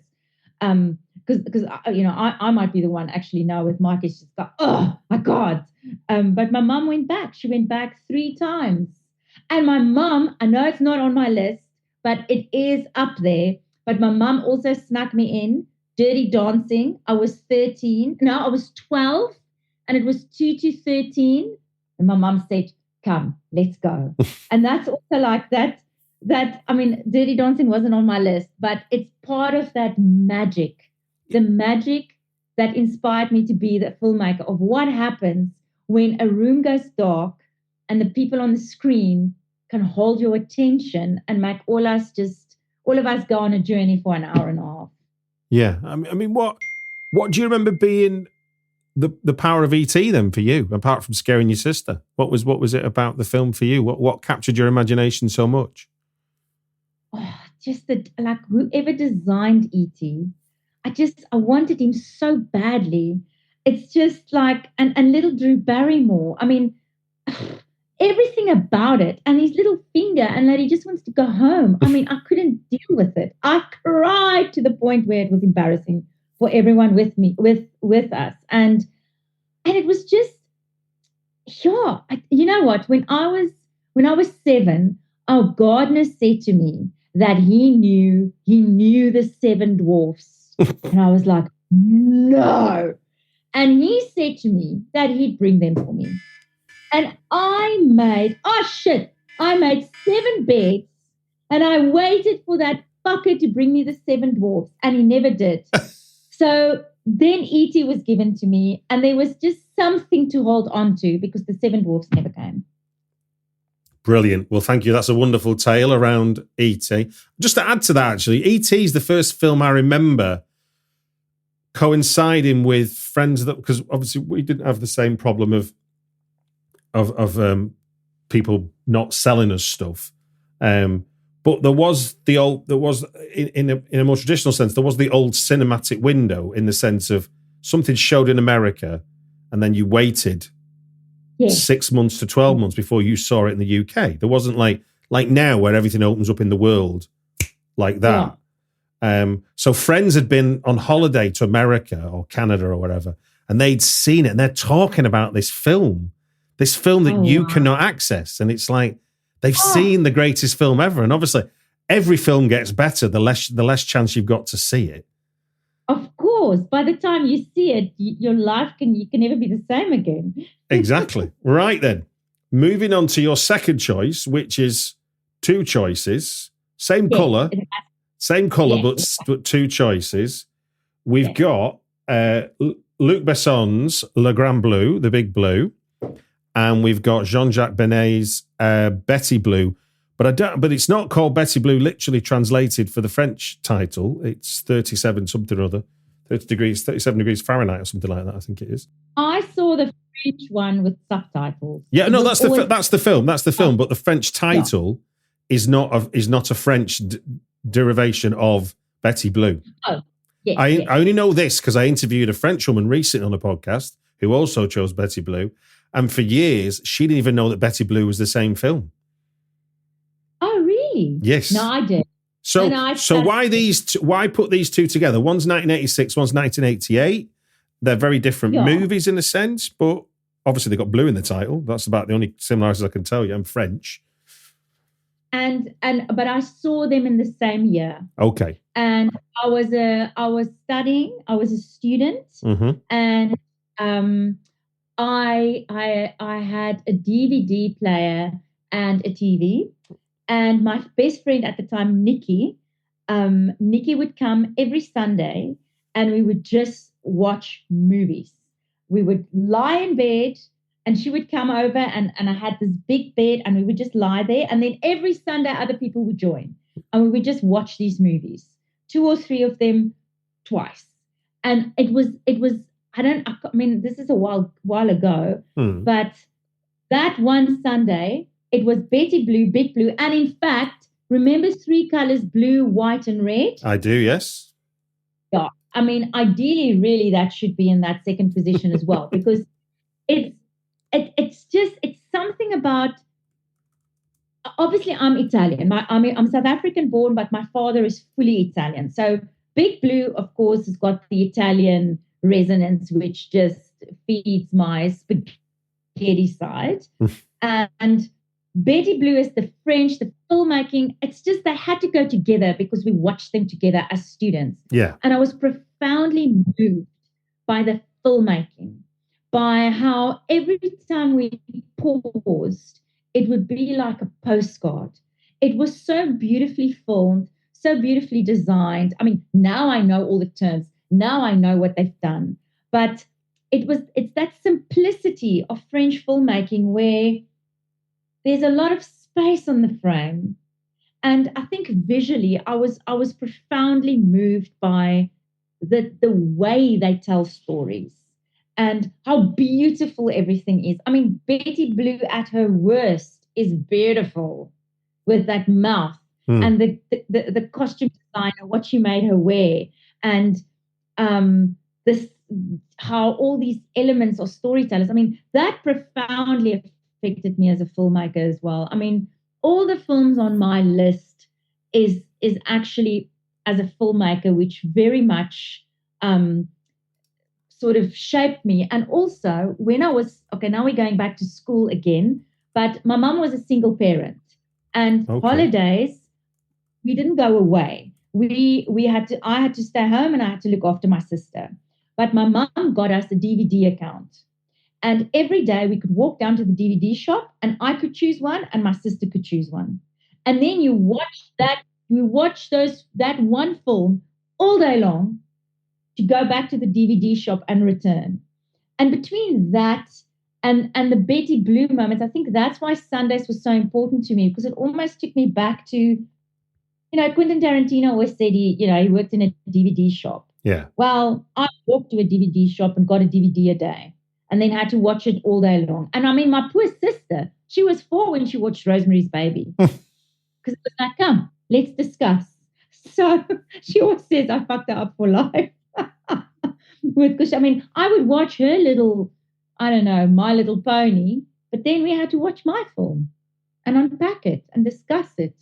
Because I might be the one actually now with Mike. It's just like, oh my God. But my mum went back. She went back 3 times. And my mum, I know it's not on my list, but it is up there. But my mum also snuck me in Dirty Dancing. I was 13. No, I was 12. And it was 2 to 13. And my mum said, come, let's go. And that's also like that, I mean, Dirty Dancing wasn't on my list, but it's part of that magic, the magic that inspired me to be the filmmaker of what happens when a room goes dark and the people on the screen can hold your attention and make all of us go on a journey for an hour and a half. Yeah. I mean, what do you remember being the power of E.T. then for you, apart from scaring your sister? What was it about the film for you? What captured your imagination so much? Oh, just that, like, whoever designed E.T., I wanted him so badly. It's just like, and little Drew Barrymore. I mean, everything about it, and his little finger, and that he just wants to go home. I mean, I couldn't deal with it. I cried to the point where it was embarrassing for everyone with me, with us, and it was just, you know what? When I was 7, our gardener said to me that he knew the 7 dwarfs. And I was like, no. And he said to me that he'd bring them for me. And I made 7 beds, and I waited for that fucker to bring me the 7 dwarfs, and he never did. So then E.T. was given to me, and there was just something to hold on to because the 7 dwarfs never came. Brilliant. Well, thank you. That's a wonderful tale around E.T. Just to add to that, actually, E.T. is the first film I remember coinciding with friends because obviously we didn't have the same problem of people not selling us stuff. But there was in a more traditional sense, there was the old cinematic window in the sense of something showed in America and then you waited 6 months to 12 months before you saw it in the UK. There wasn't like now where everything opens up in the world like that. Yeah. So friends had been on holiday to America or Canada or wherever, and they'd seen it and they're talking about this film that you cannot access. And it's like, they've seen the greatest film ever. And obviously every film gets better, the less chance you've got to see it. Of course. By the time you see it, your life can never be the same again. Exactly. Right then. Moving on to your second choice, which is 2 choices. Same colour, but 2 choices. We've got Luc Besson's Le Grand Bleu, The Big Blue. And we've got Jean-Jacques Benet's Betty Blue. But it's not called Betty Blue, literally translated for the French title. It's 37 something or other, 37 degrees Fahrenheit or something like that, I think it is. I saw the French one with subtitles. Yeah, no, that's the film. That's the film. But the French title is not a French derivation of Betty Blue. Oh, yes. I only know this because I interviewed a French woman recently on a podcast who also chose Betty Blue. And for years, she didn't even know that Betty Blue was the same film. Oh, really? Yes. No, I did. So, No, why put these two together? One's 1986, one's 1988. They're very different movies in a sense, but obviously they got blue in the title. That's about the only similarities I can tell you. I'm French. But I saw them in the same year. Okay. And I was studying. I was a student, and I had a DVD player and a TV. And my best friend at the time, Nikki would come every Sunday, and we would just watch movies. We would lie in bed, and she would come over, and I had this big bed, and we would just lie there. And then every Sunday, other people would join, and we would just watch these movies, 2 or 3 of them twice. And it was. I mean, this is a while ago, but that one Sunday, it was Betty Blue, Big Blue, and in fact, remember 3 colors: blue, white, and red? I do, yes. Yeah, I mean, ideally, really, that should be in that second position as well, because it's something about. Obviously, I'm Italian. I'm South African born, but my father is fully Italian. So Big Blue, of course, has got the Italian resonance, which just feeds my spaghetti side. And Betty Blue is the French, the filmmaking. It's just they had to go together because we watched them together as students. Yeah. And I was profoundly moved by the filmmaking, by how every time we paused, it would be like a postcard. It was so beautifully filmed, so beautifully designed. I mean, now I know all the terms. Now I know what they've done. But it's that simplicity of French filmmaking where there's a lot of space on the frame. And I think visually I was profoundly moved by the way they tell stories and how beautiful everything is. I mean, Betty Blue at her worst is beautiful with that mouth and the costume designer, what she made her wear, and this how all these elements are storytellers. I mean, that profoundly affected me as a filmmaker as well. I mean, all the films on my list is actually as a filmmaker, which very much sort of shaped me. And also when I was, now we're going back to school again, but my mom was a single parent, and holidays, we didn't go away. I had to stay home and I had to look after my sister. But my mom got us a DVD account. And every day we could walk down to the DVD shop and I could choose one and my sister could choose one. And then you watch that one film all day long to go back to the DVD shop and return. And between that and the Betty Blue moments, I think that's why Sundays was so important to me, because it almost took me back to, Quentin Tarantino always said he worked in a DVD shop. Yeah. Well, I walked to a DVD shop and got a DVD a day and then had to watch it all day long. And I mean, my poor sister, she was 4 when she watched Rosemary's Baby. Because it was like, come, let's discuss. So she always says I fucked her up for life. Because, I mean, I would watch her little, My Little Pony, but then we had to watch my film and unpack it and discuss it.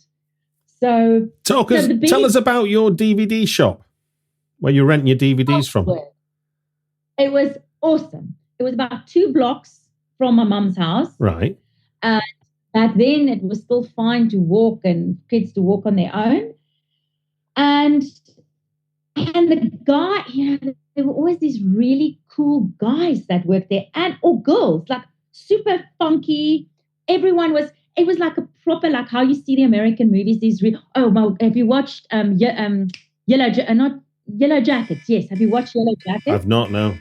So tell us about your DVD shop, where you're renting your DVDs from. It was awesome. It was about 2 blocks from my mum's house. Right. And back then it was still fine to walk and kids to walk on their own. And the guy, there were always these really cool guys that worked there, or girls, like super funky. It was like a proper, like how you see the American movies. Have you watched Yellow Jackets? Yes. Have you watched Yellow Jackets? I've not, no.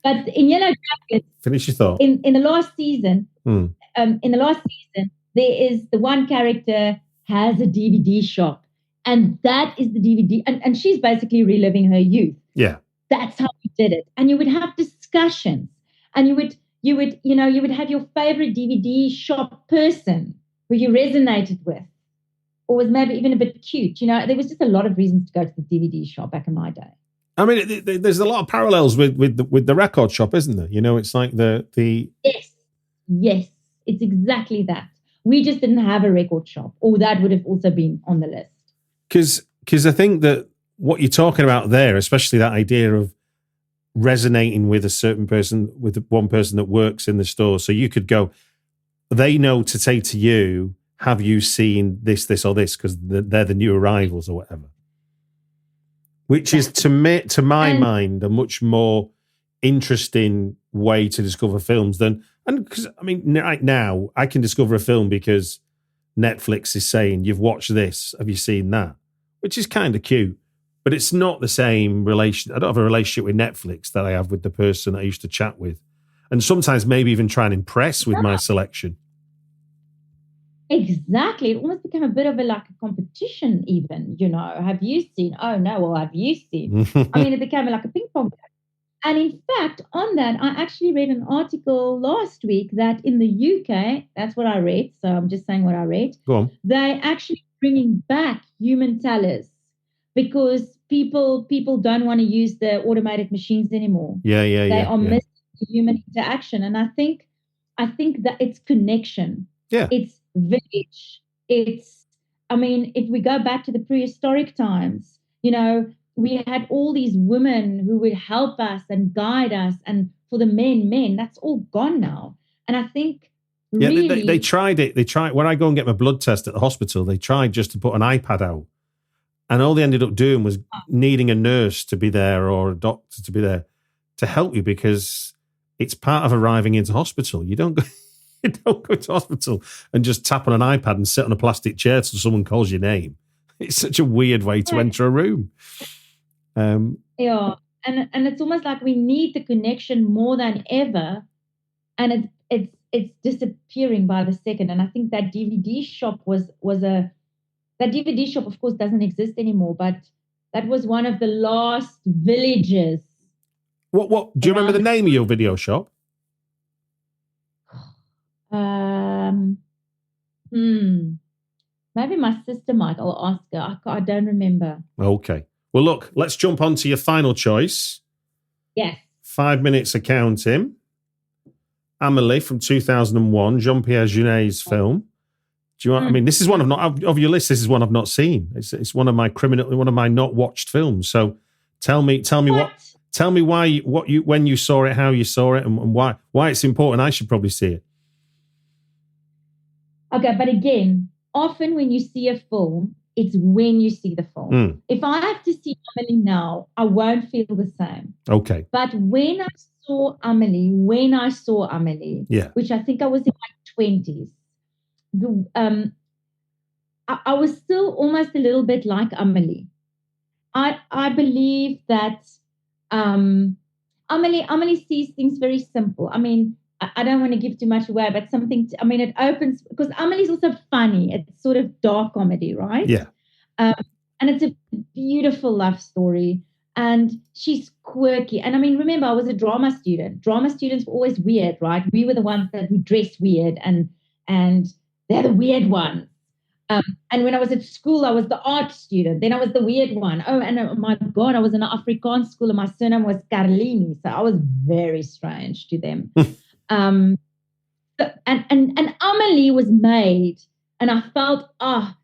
But in Yellow Jackets, finish your thought. In the last season, there is the one character has a DVD shop, and that is the DVD, and she's basically reliving her youth. Yeah, that's how we did it. And you would have discussions, and you would have your favorite DVD shop person who you resonated with, or was maybe even a bit cute. There was just a lot of reasons to go to the DVD shop back in my day. I mean, there's a lot of parallels with the record shop, isn't there? You know, it's like the Yes, it's exactly that. We just didn't have a record shop, or that would have also been on the list. Because I think that what you're talking about there, especially that idea of resonating with a certain person, with one person that works in the store. So you could go, they know to say to you, have you seen this, or this? Because they're the new arrivals or whatever. Which is, to my mind, a much more interesting way to discover films than, and because, I mean, right now, I can discover a film because Netflix is saying, you've watched this, have you seen that? Which is kind of cute. But it's not the same relation. I don't have a relationship with Netflix that I have with the person I used to chat with. And sometimes maybe even try and impress with my selection. Exactly. It almost became a bit of a competition even, you know. Have you seen? Oh, no. Well, have you seen? I mean, it became like a ping pong game. And in fact, on that, I actually read an article last week that in the UK, that's what I read. So I'm just saying what I read. Go on. They're actually bringing back human tellers because people don't want to use the automated machines anymore. They are missing the human interaction. And I think that it's connection. Yeah. It's village. I mean, if we go back to the prehistoric times, you know, we had all these women who would help us and guide us. And for the men, that's all gone now. And I think really... They tried it. They tried, when I go and get my blood test at the hospital, they tried just to put an iPad out. And all they ended up doing was needing a nurse to be there or a doctor to be there to help you, because it's part of arriving into hospital. You don't go to hospital and just tap on an iPad and sit on a plastic chair till someone calls your name. It's such a weird way to enter a room. Yeah, and it's almost like we need the connection more than ever, and it's disappearing by the second. And I think that DVD shop that DVD shop, of course, doesn't exist anymore, but that was one of the last villages. What do you remember the name of your video shop? Maybe my sister might. I'll ask her. I don't remember. Okay. Well, look, let's jump on to your final choice. Yes. 5 minutes accounting. Amélie from 2001, Jean-Pierre Jeunet's film. Do you want? I mean, this is one of your list. This is one I've not seen. It's one of my not watched films. So tell me when you saw it, how you saw it, and why it's important. I should probably see it. Okay, but again, often when you see a film, it's when you see the film. If I have to see Amélie now, I won't feel the same. Okay. But when I saw Amélie, which I think I was in my 20s, I was still almost a little bit like Amélie. I believe that Amélie sees things very simple. I mean, I don't want to give too much away, but it opens, because Amélie's also funny. It's sort of dark comedy, right? Yeah. And it's a beautiful love story. And she's quirky. And I mean, remember, I was a drama student. Drama students were always weird, right? We were the ones that would dress weird, and they're the weird ones. And when I was at school, I was the art student. Then I was the weird one. Oh, and my God, I was in an Afrikaans school, and my surname was Carlini. So I was very strange to them. And Amélie was made, and I felt,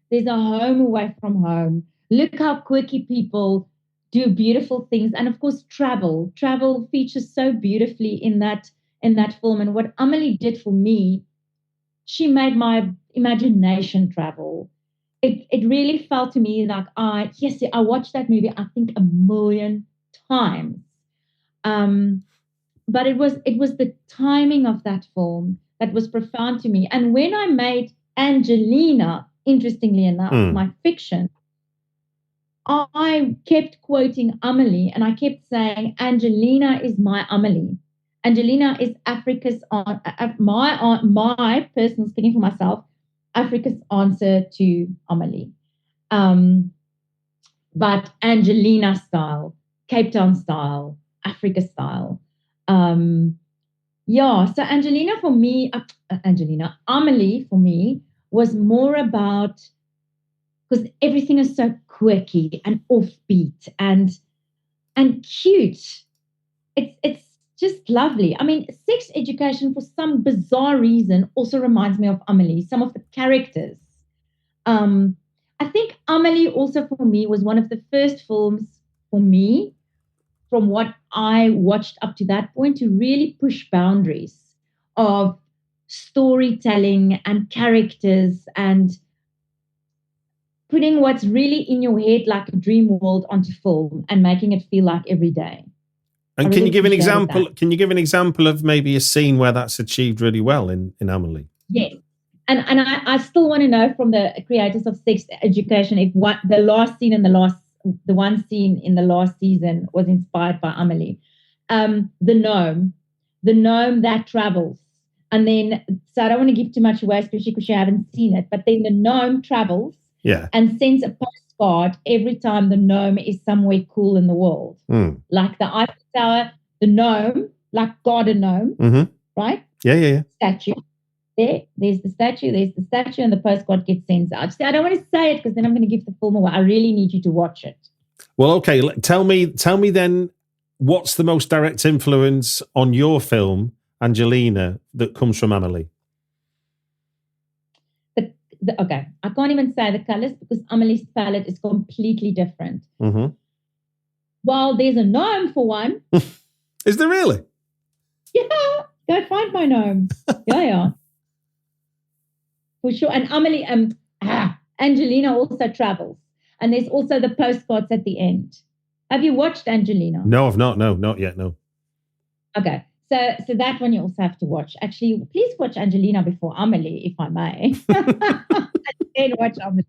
there's a home away from home. Look how quirky people do beautiful things. And of course, travel features so beautifully in that film. And what Amélie did for me, she made my imagination travel. It really felt to me like I watched that movie, I think, 1,000,000 times. But it was the timing of that film that was profound to me. And when I made Angelina, interestingly enough, my fiction, I kept quoting Amélie, and I kept saying, Angelina is my Amélie. Angelina is Africa's my personal, speaking for myself, Africa's answer to Amélie. But Angelina style, Cape Town style, Africa style. So Amélie for me was more about, because everything is so quirky and offbeat, and and cute. It's just lovely. I mean, sex education, for some bizarre reason, also reminds me of Amelie, some of the characters. I think Amelie also for me was one of the first films for me, from what I watched up to that point, to really push boundaries of storytelling and characters and putting what's really in your head like a dream world onto film and making it feel like every day. And can you give an example? Can you give an example of maybe a scene where that's achieved really well in Amelie? Yes. And I still want to know from the creators of Sex Education if the one scene in the last season was inspired by Amelie. The gnome that travels. And then, so I don't want to give too much away, especially because you haven't seen it, but then the gnome travels and sends a postcard every time the gnome is somewhere cool in the world. Like the Eiffel Tower, the gnome, like garden gnome, right? Yeah. Statue. There's the statue, and the postcard gets sent out. See, I don't want to say it because then I'm going to give the film away. I really need you to watch it. Well, okay. Tell me then, what's the most direct influence on your film, Angelina, that comes from Amelie? Okay, I can't even say the colors because Amelie's palette is completely different. Well, there's a gnome for one. Is there really? Yeah, go find my gnome. Yeah. For sure. And Amelie, Angelina also travels. And there's also the postcards at the end. Have you watched Angelina? No, I've not. No, not yet, no. Okay. So that one you also have to watch. Actually, please watch Angelina before Amelie, if I may. And then watch Amelie.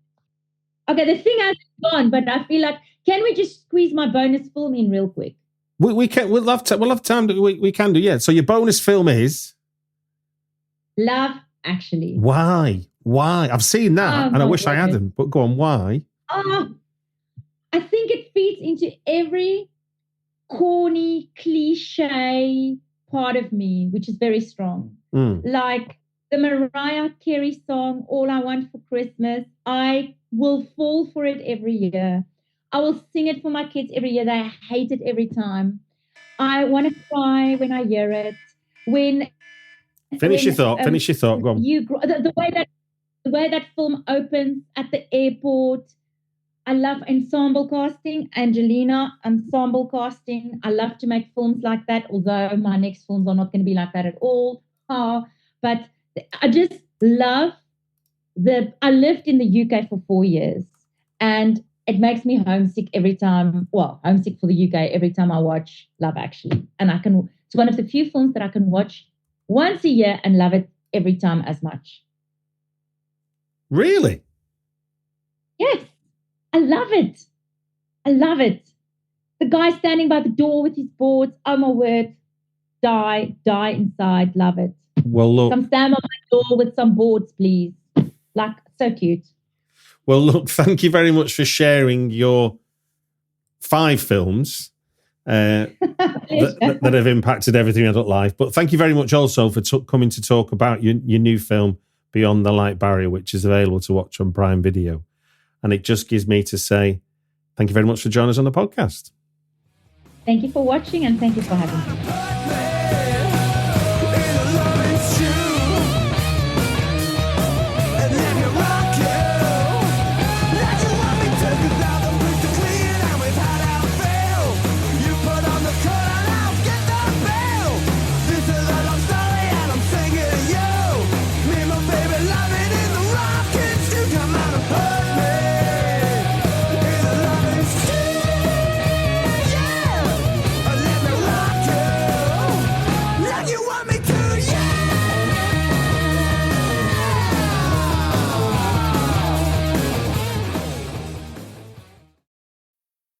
Okay, the thing has gone, but I feel like, can we just squeeze my bonus film in real quick? We can. We'll have time. We can do. Yeah. So your bonus film is Love Actually. Why? I've seen that, and I wish I hadn't. But go on. Why? I think it feeds into every corny cliche part of me, which is very strong. Like the Mariah Carey song, All I Want for Christmas. I will fall for it every year. I will sing it for my kids every year. They hate it every time. I want to cry when I hear it. Finish your thought. Go on. The way that film opens at the airport. I love ensemble casting. Angelina, ensemble casting. I love to make films like that, although my next films are not going to be like that at all. But I just love I lived in the UK for 4 years, and it makes me homesick every time. Well, homesick for the UK every time I watch Love Actually. And it's one of the few films that I can watch once a year and love it every time as much. Really? Yes. I love it. The guy standing by the door with his boards. Oh my word. Die inside. Love it. Well, look. Come stand on my door with some boards, please. Like, so cute. Well, look, thank you very much for sharing your 5 films that have impacted everything in adult life. But thank you very much also for coming to talk about your new film, Beyond the Light Barrier, which is available to watch on Prime Video. And it just gives me to say thank you very much for joining us on the podcast. Thank you for watching, and thank you for having me.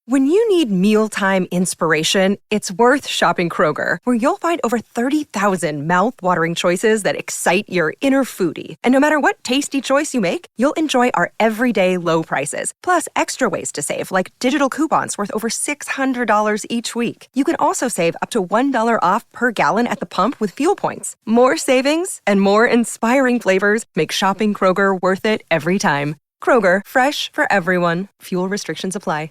When you need mealtime inspiration, it's worth shopping Kroger, where you'll find over 30,000 mouth-watering choices that excite your inner foodie. And no matter what tasty choice you make, you'll enjoy our everyday low prices, plus extra ways to save, like digital coupons worth over $600 each week. You can also save up to $1 off per gallon at the pump with fuel points. More savings and more inspiring flavors make shopping Kroger worth it every time. Kroger, fresh for everyone. Fuel restrictions apply.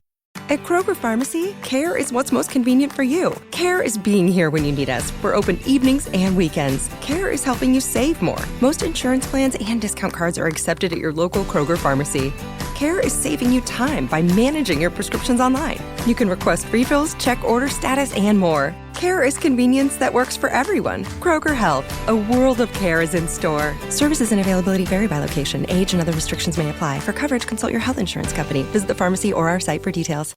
At Kroger Pharmacy, care is what's most convenient for you. Care is being here when you need us. We're open evenings and weekends. Care is helping you save more. Most insurance plans and discount cards are accepted at your local Kroger Pharmacy. Care is saving you time by managing your prescriptions online. You can request refills, check order status, and more. Care is convenience that works for everyone. Kroger Health, a world of care is in store. Services and availability vary by location. Age and other restrictions may apply. For coverage, consult your health insurance company. Visit the pharmacy or our site for details.